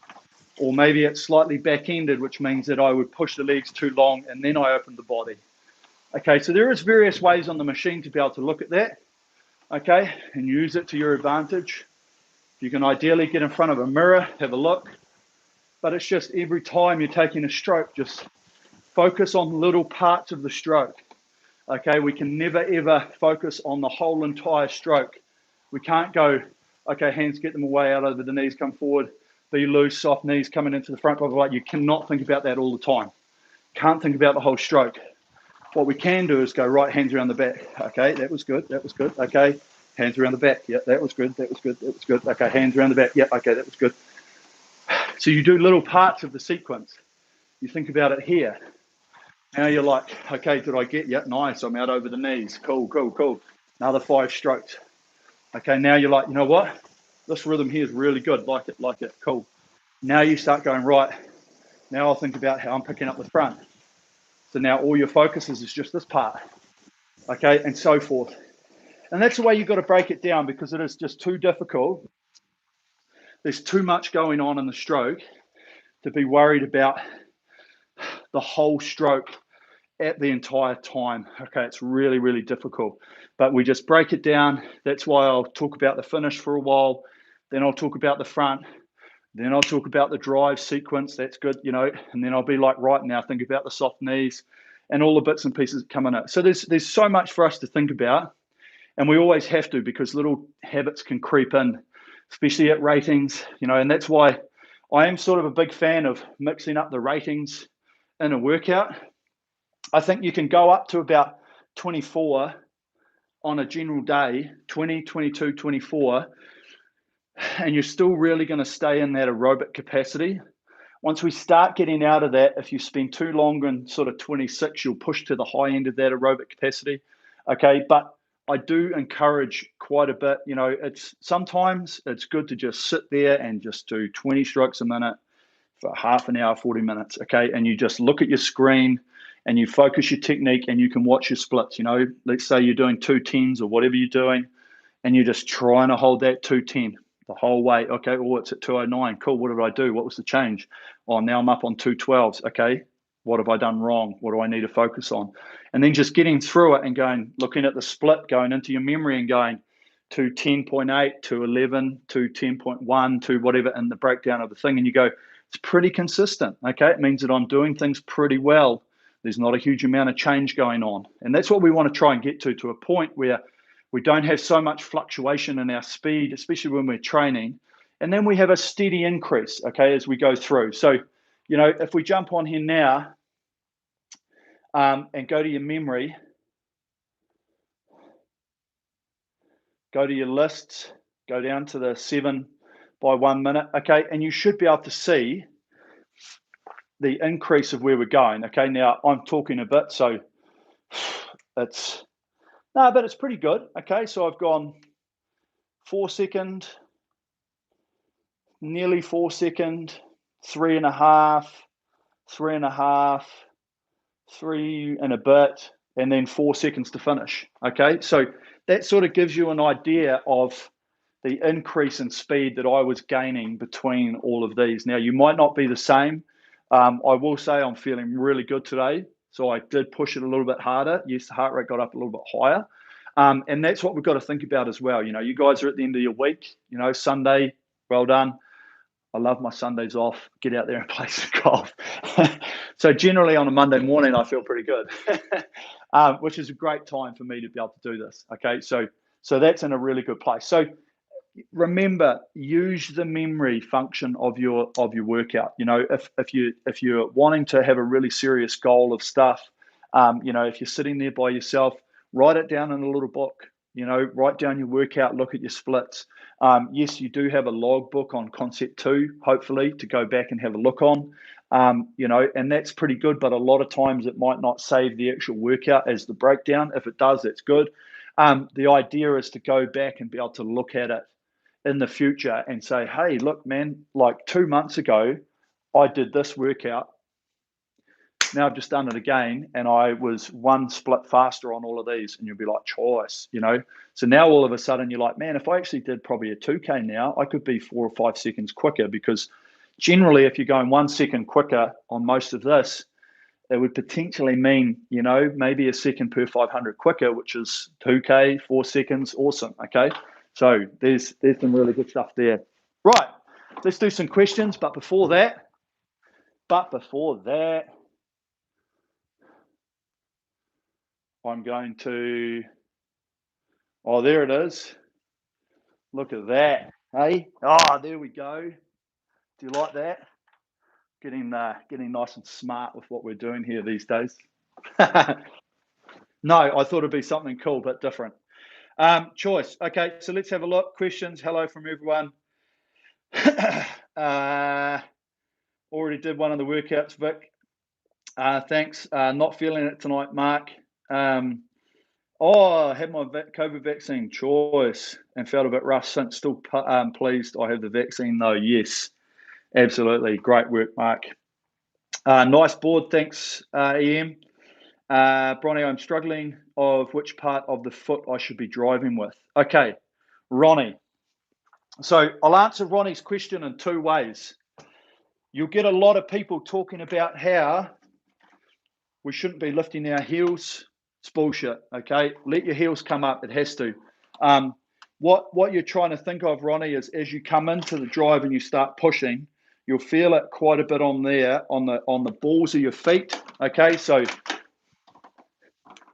[SPEAKER 1] Or maybe it's slightly back-ended, which means that I would push the legs too long and then I open the body. Okay, so there is various ways on the machine to be able to look at that, okay, and use it to your advantage. You can ideally get in front of a mirror, have a look, but it's just every time you're taking a stroke, just focus on little parts of the stroke. Okay, we can never ever focus on the whole entire stroke. We can't go, okay, hands get them away, out over the knees, come forward, be loose, soft knees coming into the front, blah, blah, blah. You cannot think about that all the time. Can't think about the whole stroke. What we can do is go right, hands around the back. Okay, that was good, that was good. Okay, hands around the back. Yeah, that was good, that was good, that was good. Okay, hands around the back. Yeah, okay, that was good. So you do little parts of the sequence. You think about it here. Now you're like, okay, did I get? Yeah, nice. I'm out over the knees. Cool, cool, cool. Another 5 strokes. Okay, now you're like, you know what? This rhythm here is really good. Like it, cool. Now you start going, right. Now I'll think about how I'm picking up the front. So now all your focus is just this part. Okay, and so forth. And that's the way you've got to break it down, because it is just too difficult. There's too much going on in the stroke to be worried about the whole stroke at the entire time. Okay, it's really, really difficult. But we just break it down. That's why I'll talk about the finish for a while. Then I'll talk about the front. Then I'll talk about the drive sequence. That's good, you know. And then I'll be like, right now, think about the soft knees and all the bits and pieces that come in it. So there's so much for us to think about. And we always have to, because little habits can creep in, especially at ratings, you know. And that's why I am sort of a big fan of mixing up the ratings in a workout. I think you can go up to about 24 on a general day, 20, 22, 24, and you're still really going to stay in that aerobic capacity. Once we start getting out of that, if you spend too long in sort of 26, you'll push to the high end of that aerobic capacity. Okay, but I do encourage quite a bit. You know, sometimes it's good to just sit there and just do 20 strokes a minute for half an hour, 40 minutes. Okay, and you just look at your screen and you focus your technique, and you can watch your splits. You know, let's say you're doing 210s or whatever you're doing, and you're just trying to hold that 210 the whole way. Okay, oh, it's at 209. Cool, what did I do? What was the change? Oh, now I'm up on 212s. Okay, what have I done wrong? What do I need to focus on? And then just getting through it and going, looking at the split, going into your memory and going to 10.8, to 11, to 10.1, to whatever, and the breakdown of the thing. And you go, it's pretty consistent. Okay, it means that I'm doing things pretty well. There's not a huge amount of change going on. And that's what we want to try and get to a point where we don't have so much fluctuation in our speed, especially when we're training. And then we have a steady increase, okay, as we go through. So, you know, if we jump on here now and go to your memory, go to your lists, go down to the 7 by 1 minute, okay, and you should be able to see the increase of where we're going. Okay, now I'm talking a bit, so but it's pretty good. Okay, so I've gone 4 second, nearly 4 second, 3.5, 3.5, 3 and a bit, and then 4 seconds to finish. Okay, so that sort of gives you an idea of the increase in speed that I was gaining between all of these. Now, you might not be the same. I will say I'm feeling really good today. So I did push it a little bit harder. Yes, the heart rate got up a little bit higher. And that's what we've got to think about as well. You know, you guys are at the end of your week, you know, Sunday, well done. I love my Sundays off. Get out there and play some golf. So generally on a Monday morning, I feel pretty good, which is a great time for me to be able to do this. Okay, so that's in a really good place. So remember, use the memory function of your workout. You know, if you're wanting to have a really serious goal of stuff, you know, if you're sitting there by yourself, write it down in a little book. You know, write down your workout, look at your splits. Yes, you do have a log book on Concept 2, hopefully, to go back and have a look on. You know, and that's pretty good, but a lot of times it might not save the actual workout as the breakdown. If it does, that's good. The idea is to go back and be able to look at it in the future and say, hey, look, man, like 2 months ago, I did this workout. now I've just done it again, and I was 1 split faster on all of these, and you'll be like, choice, you know. So now all of a sudden you're like, man, if I actually did probably a 2K now, I could be 4 or 5 seconds quicker, because generally if you're going 1 second quicker on most of this, it would potentially mean, you know, maybe a second per 500 quicker, which is 2K, 4 seconds, awesome, okay? So there's some really good stuff there. Right, let's do some questions, but before that, I'm going to, oh, there it is. Look at that, hey? Oh, there we go. Do you like that? Getting nice and smart with what we're doing here these days. No, I thought it'd be something cool but different. Choice. Okay, so let's have a look. Questions. Hello from everyone. Already did one of the workouts, Vic. Thanks. Not feeling it tonight, Mark. I had my COVID vaccine, choice, and felt a bit rough since. Still pleased I have the vaccine though. Yes, absolutely. Great work, Mark. Nice board. Thanks, EM. Bronny, I'm struggling of which part of the foot I should be driving with. Okay, Ronnie. So I'll answer Ronnie's question in 2 ways. You'll get a lot of people talking about how we shouldn't be lifting our heels. It's bullshit, okay? Let your heels come up. It has to. What you're trying to think of, Ronnie, is as you come into the drive and you start pushing, you'll feel it quite a bit on there, on the balls of your feet, okay? So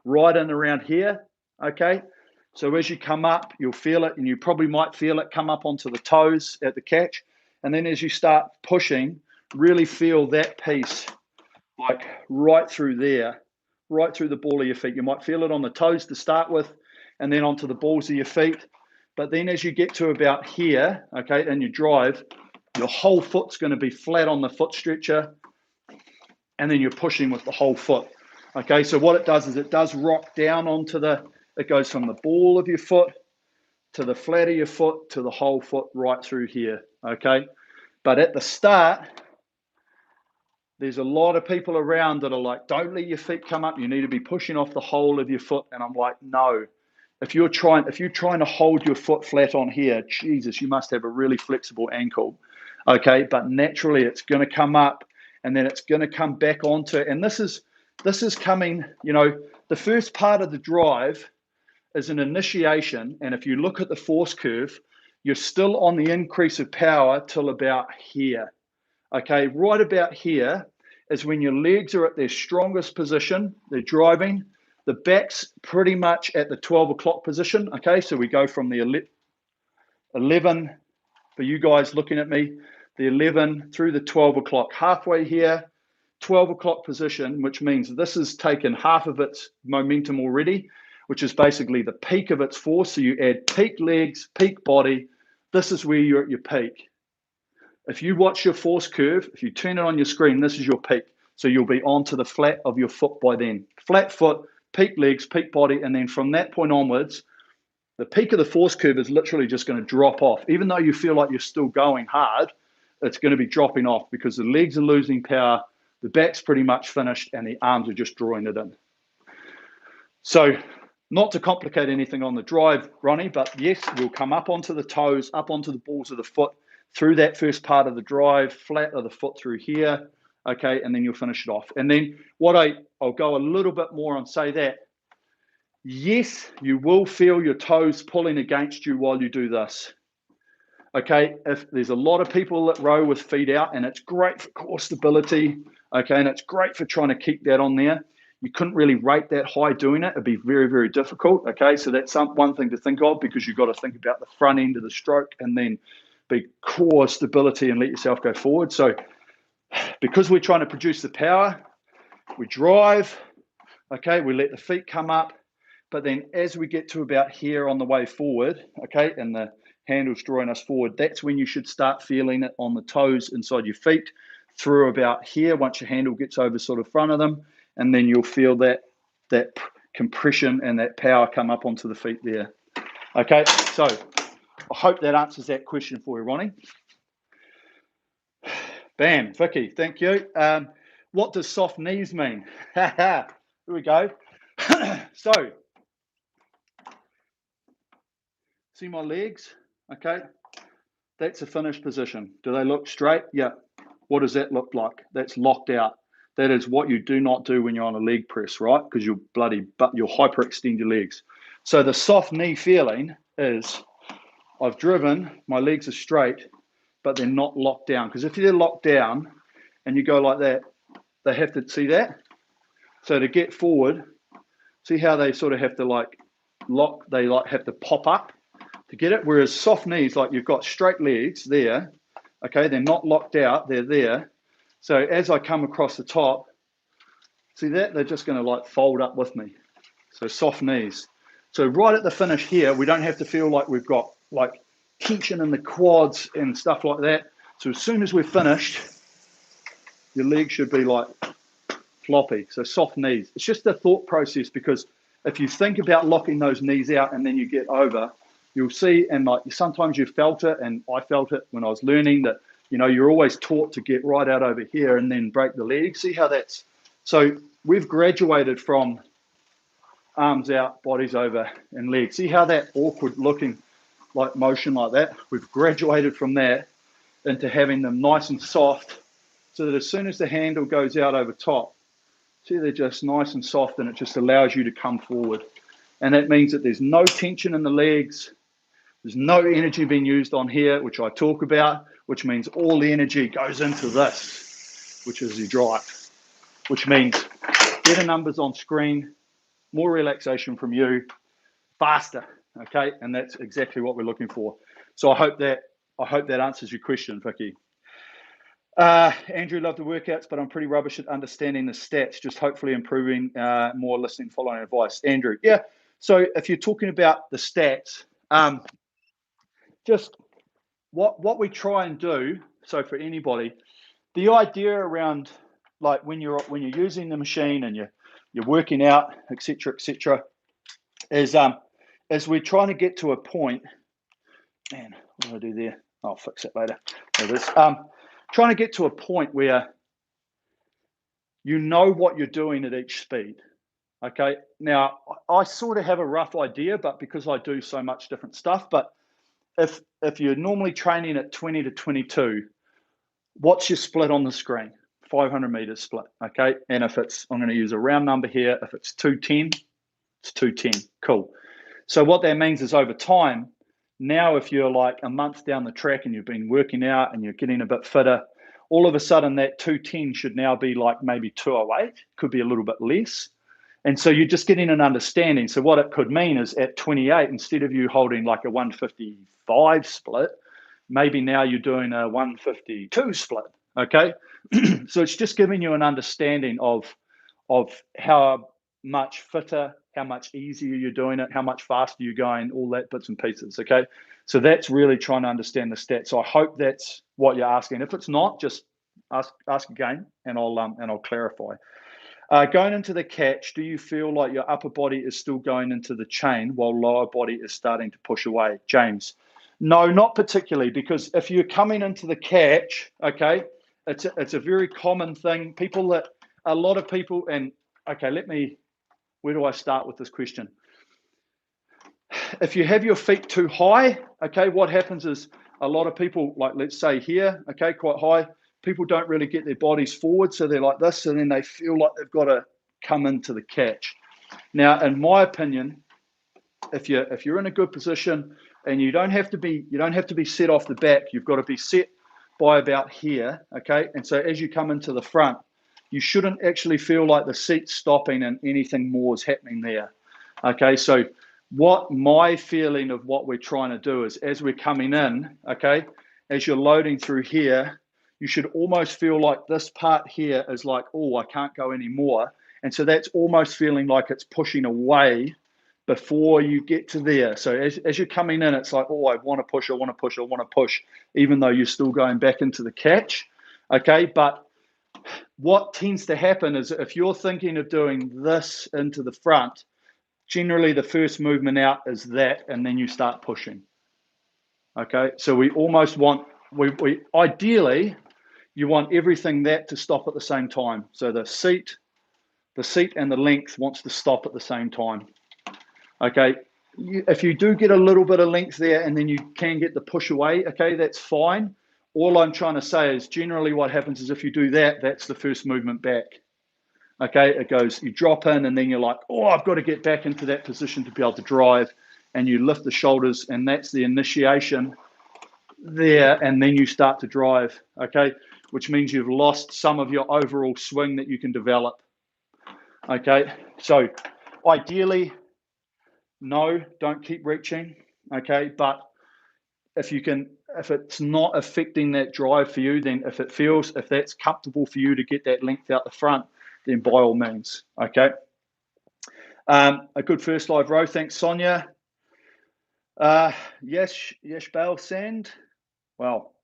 [SPEAKER 1] right in around here, okay? So as you come up, you'll feel it, and you probably might feel it come up onto the toes at the catch. And then as you start pushing, really feel that piece like right through there, right through the ball of your feet. You might feel it on the toes to start with, and then onto the balls of your feet. But then as you get to about here, okay, and you drive, your whole foot's going to be flat on the foot stretcher, and then you're pushing with the whole foot. Okay, so what it does is it does rock down onto it goes from the ball of your foot to the flat of your foot to the whole foot right through here, okay? But at the start, there's a lot of people around that are like, don't let your feet come up. You need to be pushing off the whole of your foot. And I'm like, no. If you're trying to hold your foot flat on here, Jesus, you must have a really flexible ankle, okay? But naturally, it's going to come up, and then it's going to come back onto. And this is coming. You know, the first part of the drive is an initiation, and if you look at the force curve, you're still on the increase of power till about here. Okay, right about here is when your legs are at their strongest position. They're driving. The back's pretty much at the 12 o'clock position. Okay, so we go from the 11, for you guys looking at me, the 11 through the 12 o'clock, halfway here, 12 o'clock position, which means this has taken half of its momentum already, which is basically the peak of its force. So you add peak legs, peak body. This is where you're at your peak. If you watch your force curve, if you turn it on your screen, this is your peak. So you'll be onto the flat of your foot by then. Flat foot, peak legs, peak body, and then from that point onwards, the peak of the force curve is literally just going to drop off. Even though you feel like you're still going hard, it's going to be dropping off because the legs are losing power, the back's pretty much finished, and the arms are just drawing it in. So not to complicate anything on the drive, Ronnie, but yes, we'll come up onto the toes, up onto the balls of the foot, through that first part of the drive, flat of the foot through here, okay, and then you'll finish it off. And then I'll go a little bit more and say that, yes, you will feel your toes pulling against you while you do this. Okay, if there's a lot of people that row with feet out, and it's great for core stability, okay, and it's great for trying to keep that on there. You couldn't really rate that high doing it. It'd be very, very difficult, okay? So that's one thing to think of, because you've got to think about the front end of the stroke and then be core stability and let yourself go forward. So because we're trying to produce the power, we drive, okay, we let the feet come up, but then as we get to about here on the way forward, okay, and the handle's drawing us forward, that's when you should start feeling it on the toes inside your feet through about here once your handle gets over sort of front of them, and then you'll feel that compression and that power come up onto the feet there. Okay, so I hope that answers that question for you, Ronnie. Bam, Vicky, thank you. What does soft knees mean? Here we go. So, see my legs? Okay. That's a finished position. Do they look straight? Yeah. What does that look like? That's locked out. That is what you do not do when you're on a leg press, right? Because you'll hyperextend your legs. So the soft knee feeling is I've driven, my legs are straight, but they're not locked down. Because if they're locked down and you go like that, they have to see that. So to get forward, see how they sort of have to like lock, they like have to pop up to get it. Whereas soft knees, like you've got straight legs there, okay, they're not locked out, they're there. So as I come across the top, see that? They're just going to like fold up with me. So soft knees. So right at the finish here, we don't have to feel like we've got like tension in the quads and stuff like that. So as soon as we're finished, your legs should be like floppy. So soft knees. It's just a thought process, because if you think about locking those knees out and then you get over, you'll see, and like sometimes you felt it, and I felt it when I was learning that, you know, you're always taught to get right out over here and then break the leg. See how that's, so we've graduated from arms out, bodies over, and legs. See how that awkward looking like motion like that? We've graduated from that into having them nice and soft, so that as soon as the handle goes out over top, see, they're just nice and soft, and it just allows you to come forward. And that means that there's no tension in the legs. There's no energy being used on here, which I talk about, which means all the energy goes into this, which is your drive, which means better numbers on screen, more relaxation from you, faster, okay? And that's exactly what we're looking for. So I hope that answers your question, Vicky. Andrew, love the workouts, but I'm pretty rubbish at understanding the stats, just hopefully improving, more listening, following advice. Andrew, yeah. So if you're talking about the stats, just what we try and do, so for anybody, the idea around like when you're using the machine and you're working out, etc., is we're trying to get to a point. Man, what do I do there? I'll fix it later. There it is. Trying to get to a point where you know what you're doing at each speed. Okay. Now I sort of have a rough idea, but because I do so much different stuff, but if you're normally training at 20 to 22, what's your split on the screen? 500 meters split. Okay. And if it's, I'm going to use a round number here. If it's 210, it's 210. Cool. So what that means is over time, now if you're like a month down the track and you've been working out and you're getting a bit fitter, all of a sudden that 210 should now be like maybe 208, could be a little bit less. And so you're just getting an understanding. So what it could mean is at 28, instead of you holding like a 155 split, maybe now you're doing a 152 split, okay? So it's just giving you an understanding of how much fitter, how much easier you're doing it, how much faster you're going, all that bits and pieces, okay? So that's really trying to understand the stats. So I hope that's what you're asking. If it's not, just ask again, and I'll clarify. Going into the catch, do you feel like your upper body is still going into the chain while lower body is starting to push away? James, no, not particularly, because if you're coming into the catch, okay, it's a very common thing. A lot of people, and okay, where do I start with this question? If you have your feet too high, okay, what happens is a lot of people, like let's say here, okay, quite high, people don't really get their bodies forward, so they're like this, and then they feel like they've got to come into the catch. Now, in my opinion, if you're in a good position, and you don't have to be set off the back, you've got to be set by about here, okay? And so as you come into the front, you shouldn't actually feel like the seat's stopping and anything more is happening there, okay? So what my feeling of what we're trying to do is, as we're coming in, okay, as you're loading through here, you should almost feel like this part here is like, oh, I can't go anymore. And so that's almost feeling like it's pushing away before you get to there. So as you're coming in, it's like, oh, I want to push, even though you're still going back into the catch, okay? But what tends to happen is if you're thinking of doing this into the front, generally the first movement out is that, and then you start pushing, okay? So we almost want, we ideally, you want everything that to stop at the same time. So the seat and the length wants to stop at the same time. Okay, if you do get a little bit of length there and then you can get the push away, okay, that's fine. All I'm trying to say is generally what happens is if you do that, that's the first movement back. Okay, it goes, you drop in and then you're like, oh, I've got to get back into that position to be able to drive. And you lift the shoulders and that's the initiation there. And then you start to drive, okay, which means you've lost some of your overall swing that you can develop. Okay, so ideally, no, don't keep reaching, okay, but if it's not affecting that drive for you, then if that's comfortable for you to get that length out the front, then by all means, okay. A good first live row, thanks Sonia. Yes, Bale Sand, well,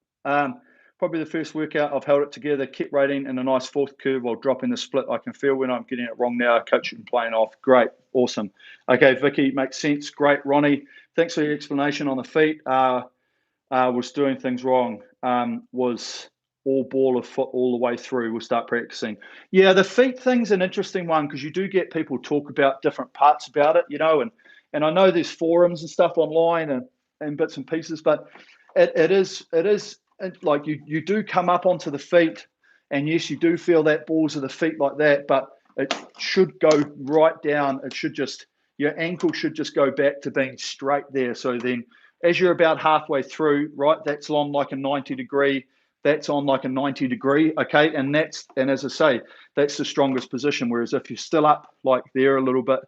[SPEAKER 1] probably the first workout I've held it together, kept rating in a nice fourth curve while dropping the split. I can feel when I'm getting it wrong now. Coach and playing off. Great. Awesome. Okay, Vicky, makes sense. Great. Ronnie, thanks for your explanation on the feet. Was doing things wrong. Was all ball of foot all the way through. We'll start practicing. Yeah, the feet thing's an interesting one because you do get people talk about different parts about it, and I know there's forums and stuff online and bits and pieces, but it is like you do come up onto the feet, and yes, you do feel that balls of the feet like that, but it should go right down. It should your ankle should just go back to being straight there. So then as you're about halfway through, right, that's on like a 90 degree, that's on like a 90 degree, okay? And as I say, that's the strongest position. Whereas if you're still up like there a little bit,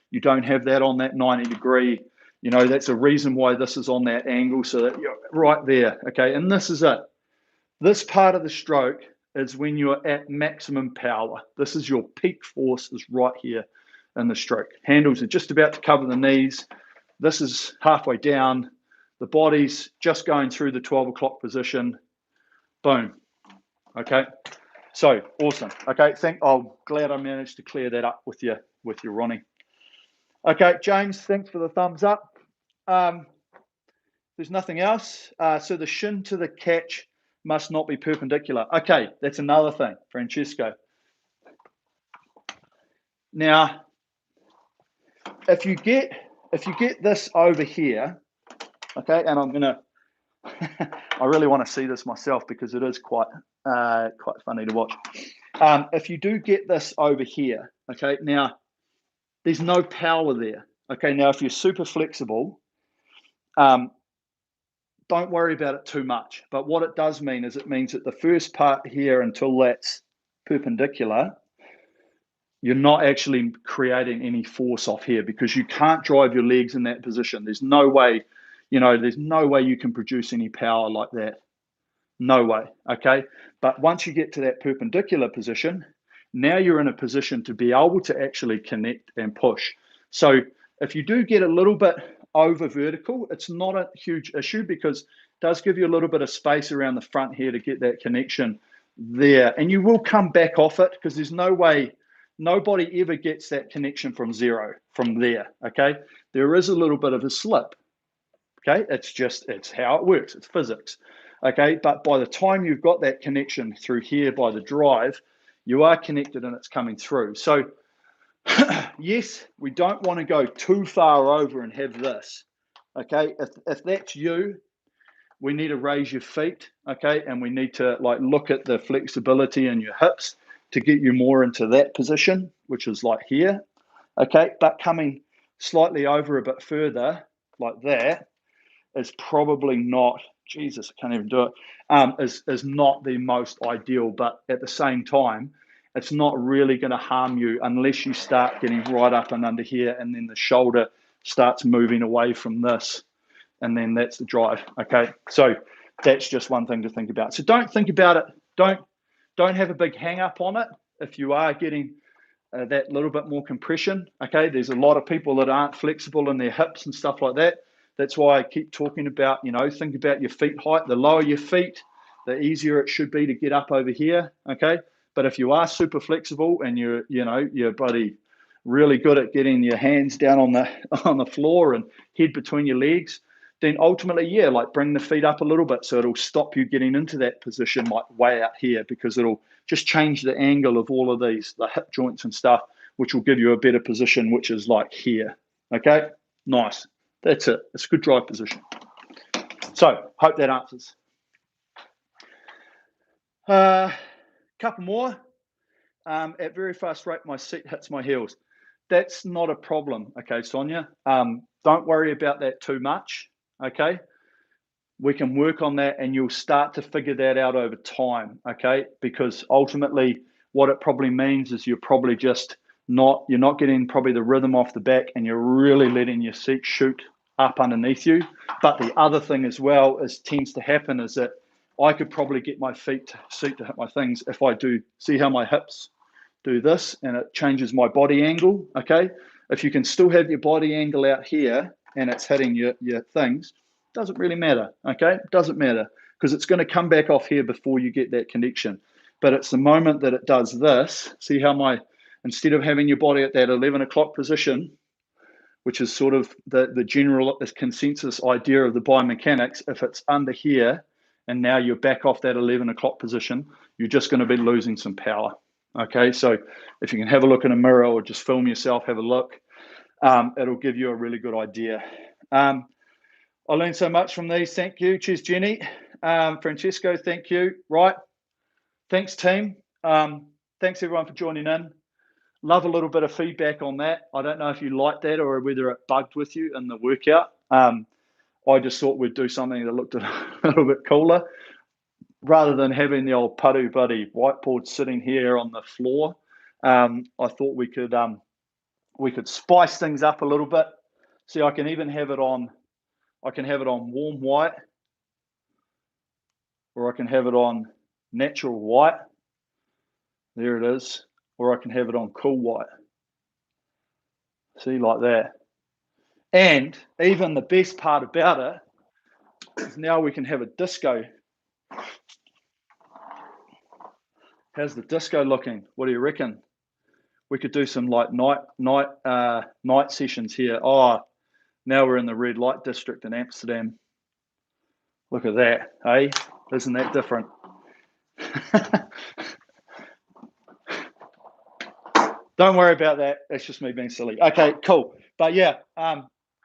[SPEAKER 1] you don't have that on that 90 degree. That's a reason why this is on that angle, so that you're right there, okay? And this is it. This part of the stroke is when you're at maximum power. This is your peak force is right here in the stroke. Handles are just about to cover the knees. This is halfway down. The body's just going through the 12 o'clock position. Boom. Okay. So awesome. Okay. Glad I managed to clear that up with you, Ronnie. Okay, James, thanks for the thumbs up. There's nothing else. So the shin to the catch must not be perpendicular. Okay, that's another thing, Francesco. Now, if you get this over here, okay, and I'm gonna, I really want to see this myself because it is quite funny to watch. If you do get this over here, okay, now there's no power there. Okay, now if you're super flexible, don't worry about it too much. But what it does mean is it means that the first part here, until that's perpendicular, you're not actually creating any force off here because you can't drive your legs in that position. There's no way, there's no way you can produce any power like that. No way, okay? But once you get to that perpendicular position, now you're in a position to be able to actually connect and push. So if you do get a little bit over vertical, it's not a huge issue because it does give you a little bit of space around the front here to get that connection there. And you will come back off it because there's no way, nobody ever gets that connection from zero from there, okay? There is a little bit of a slip, okay? It's how it works, it's physics, okay? But by the time you've got that connection through here by the drive, you are connected and it's coming through. So yes, we don't want to go too far over and have this, okay? If that's you, we need to raise your feet, okay? And we need to look at the flexibility in your hips to get you more into that position, which is like here, okay? But coming slightly over a bit further like that is probably not, Jesus, I can't even do it, is not the most ideal, but at the same time, it's not really going to harm you unless you start getting right up and under here and then the shoulder starts moving away from this. And then that's the drive, okay? So that's just one thing to think about. So don't think about it. Don't have a big hang up on it if you are getting that little bit more compression, okay? There's a lot of people that aren't flexible in their hips and stuff like that. That's why I keep talking about, think about your feet height. The lower your feet, the easier it should be to get up over here, okay? But if you are super flexible and you're bloody really good at getting your hands down on the floor and head between your legs, then ultimately, yeah, like bring the feet up a little bit so it'll stop you getting into that position like way out here, because it'll just change the angle of all of these, the hip joints and stuff, which will give you a better position, which is like here. Okay, nice. That's it. It's a good drive position. So hope that answers. Couple more. At very fast rate, my seat hits my heels. That's not a problem, okay, Sonia? Don't worry about that too much, okay? We can work on that and you'll start to figure that out over time, okay? Because ultimately, what it probably means is you're probably just you're not getting probably the rhythm off the back, and you're really letting your seat shoot up underneath you. But the other thing as well tends to happen is that I could probably get my seat to hit my things if I do, see how my hips do this, and it changes my body angle, okay? If you can still have your body angle out here and it's hitting your things, doesn't really matter, okay? Doesn't matter, because it's going to come back off here before you get that connection. But it's the moment that it does this, see how instead of having your body at that 11 o'clock position, which is sort of the general consensus idea of the biomechanics, if it's under here and now you're back off that 11 o'clock position, you're just going to be losing some power. Okay, so if you can have a look in a mirror or just film yourself, have a look, it'll give you a really good idea. I learned so much from these. Thank you. Cheers, Jenny. Francesco, thank you. Right. Thanks, team. Thanks, everyone, for joining in. Love a little bit of feedback on that. I don't know if you liked that or whether it bugged with you in the workout. I just thought we'd do something that looked a little bit cooler, rather than having the old putty buddy whiteboard sitting here on the floor. I thought we could spice things up a little bit. See, I can even have it on. I can have it on warm white, or I can have it on natural white. There it is. Or I can have it on cool white. See, like that. And even the best part about it is now we can have a disco. How's the disco looking? What do you reckon? We could do some like night sessions here. Oh, now we're in the red light district in Amsterdam. Look at that, hey? Isn't that different? Don't worry about that. That's just me being silly. Okay, cool. But yeah,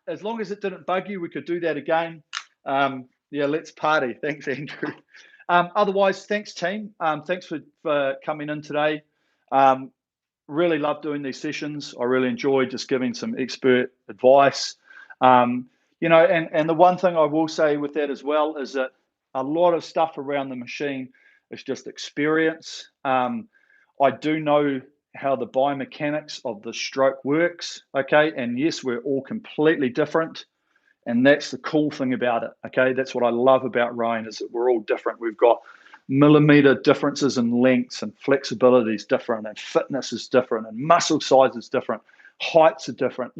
[SPEAKER 1] as long as it didn't bug you, we could do that again. Yeah, let's party. Thanks, Andrew. Otherwise, thanks, team. Thanks for coming in today. Really love doing these sessions. I really enjoy just giving some expert advice. And the one thing I will say with that as well is that a lot of stuff around the machine is just experience. I do know how the biomechanics of the stroke works, okay? And yes, we're all completely different. And that's the cool thing about it, okay? That's what I love about rowing, is that we're all different. We've got millimeter differences in lengths, and flexibility is different, and fitness is different, and muscle size is different, heights are different.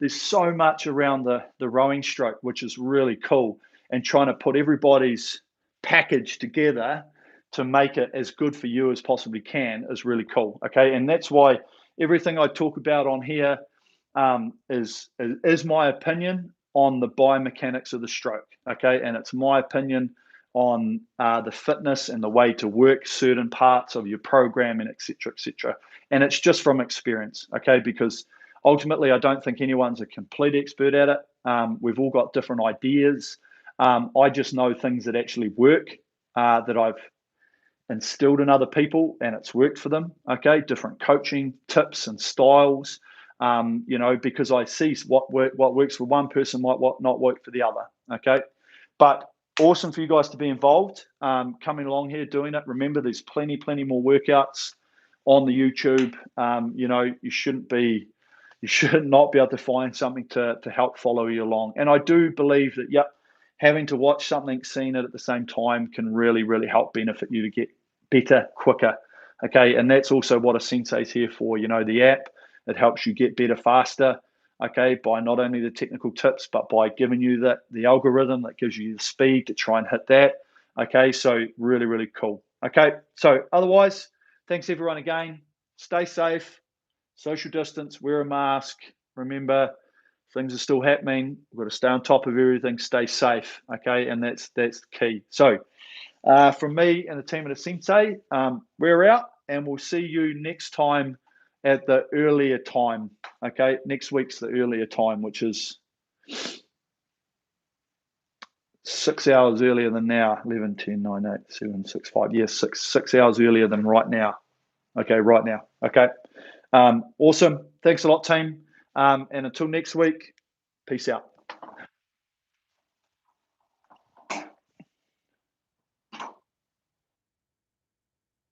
[SPEAKER 1] There's so much around the rowing stroke, which is really cool. And trying to put everybody's package together to make it as good for you as possibly can is really cool, okay? And that's why everything I talk about on here is my opinion on the biomechanics of the stroke, okay? And it's my opinion on the fitness and the way to work certain parts of your program, and et cetera, et cetera. And it's just from experience, okay? Because ultimately, I don't think anyone's a complete expert at it. We've all got different ideas. I just know things that actually work, that I've instilled in other people, and it's worked for them, okay? Different coaching tips and styles, because I see what works for one person might not work for the other, okay? But awesome for you guys to be involved, coming along here, doing it. Remember, there's plenty more workouts on the YouTube. You should not be able to find something to help follow you along. And I do believe that, having to watch something, seeing it at the same time can really, really help benefit you to get better quicker. Okay. And that's also what asensei is here for. The app, it helps you get better faster. Okay. By not only the technical tips, but by giving you the algorithm that gives you the speed to try and hit that. Okay. So really, really cool. Okay. So otherwise, thanks everyone again. Stay safe, social distance, wear a mask. Remember, Things are still happening. We've got to stay on top of everything, stay safe, okay? And that's key. So from me and the team at Asensei, we're out, and we'll see you next time at the earlier time, okay? Next week's the earlier time, which is 6 hours earlier than now. 11, 10, 9, 8, 7, 6, 5. Yes, 6 hours earlier than right now. Okay, right now. Okay. Awesome. Thanks a lot, team. And until next week, peace out.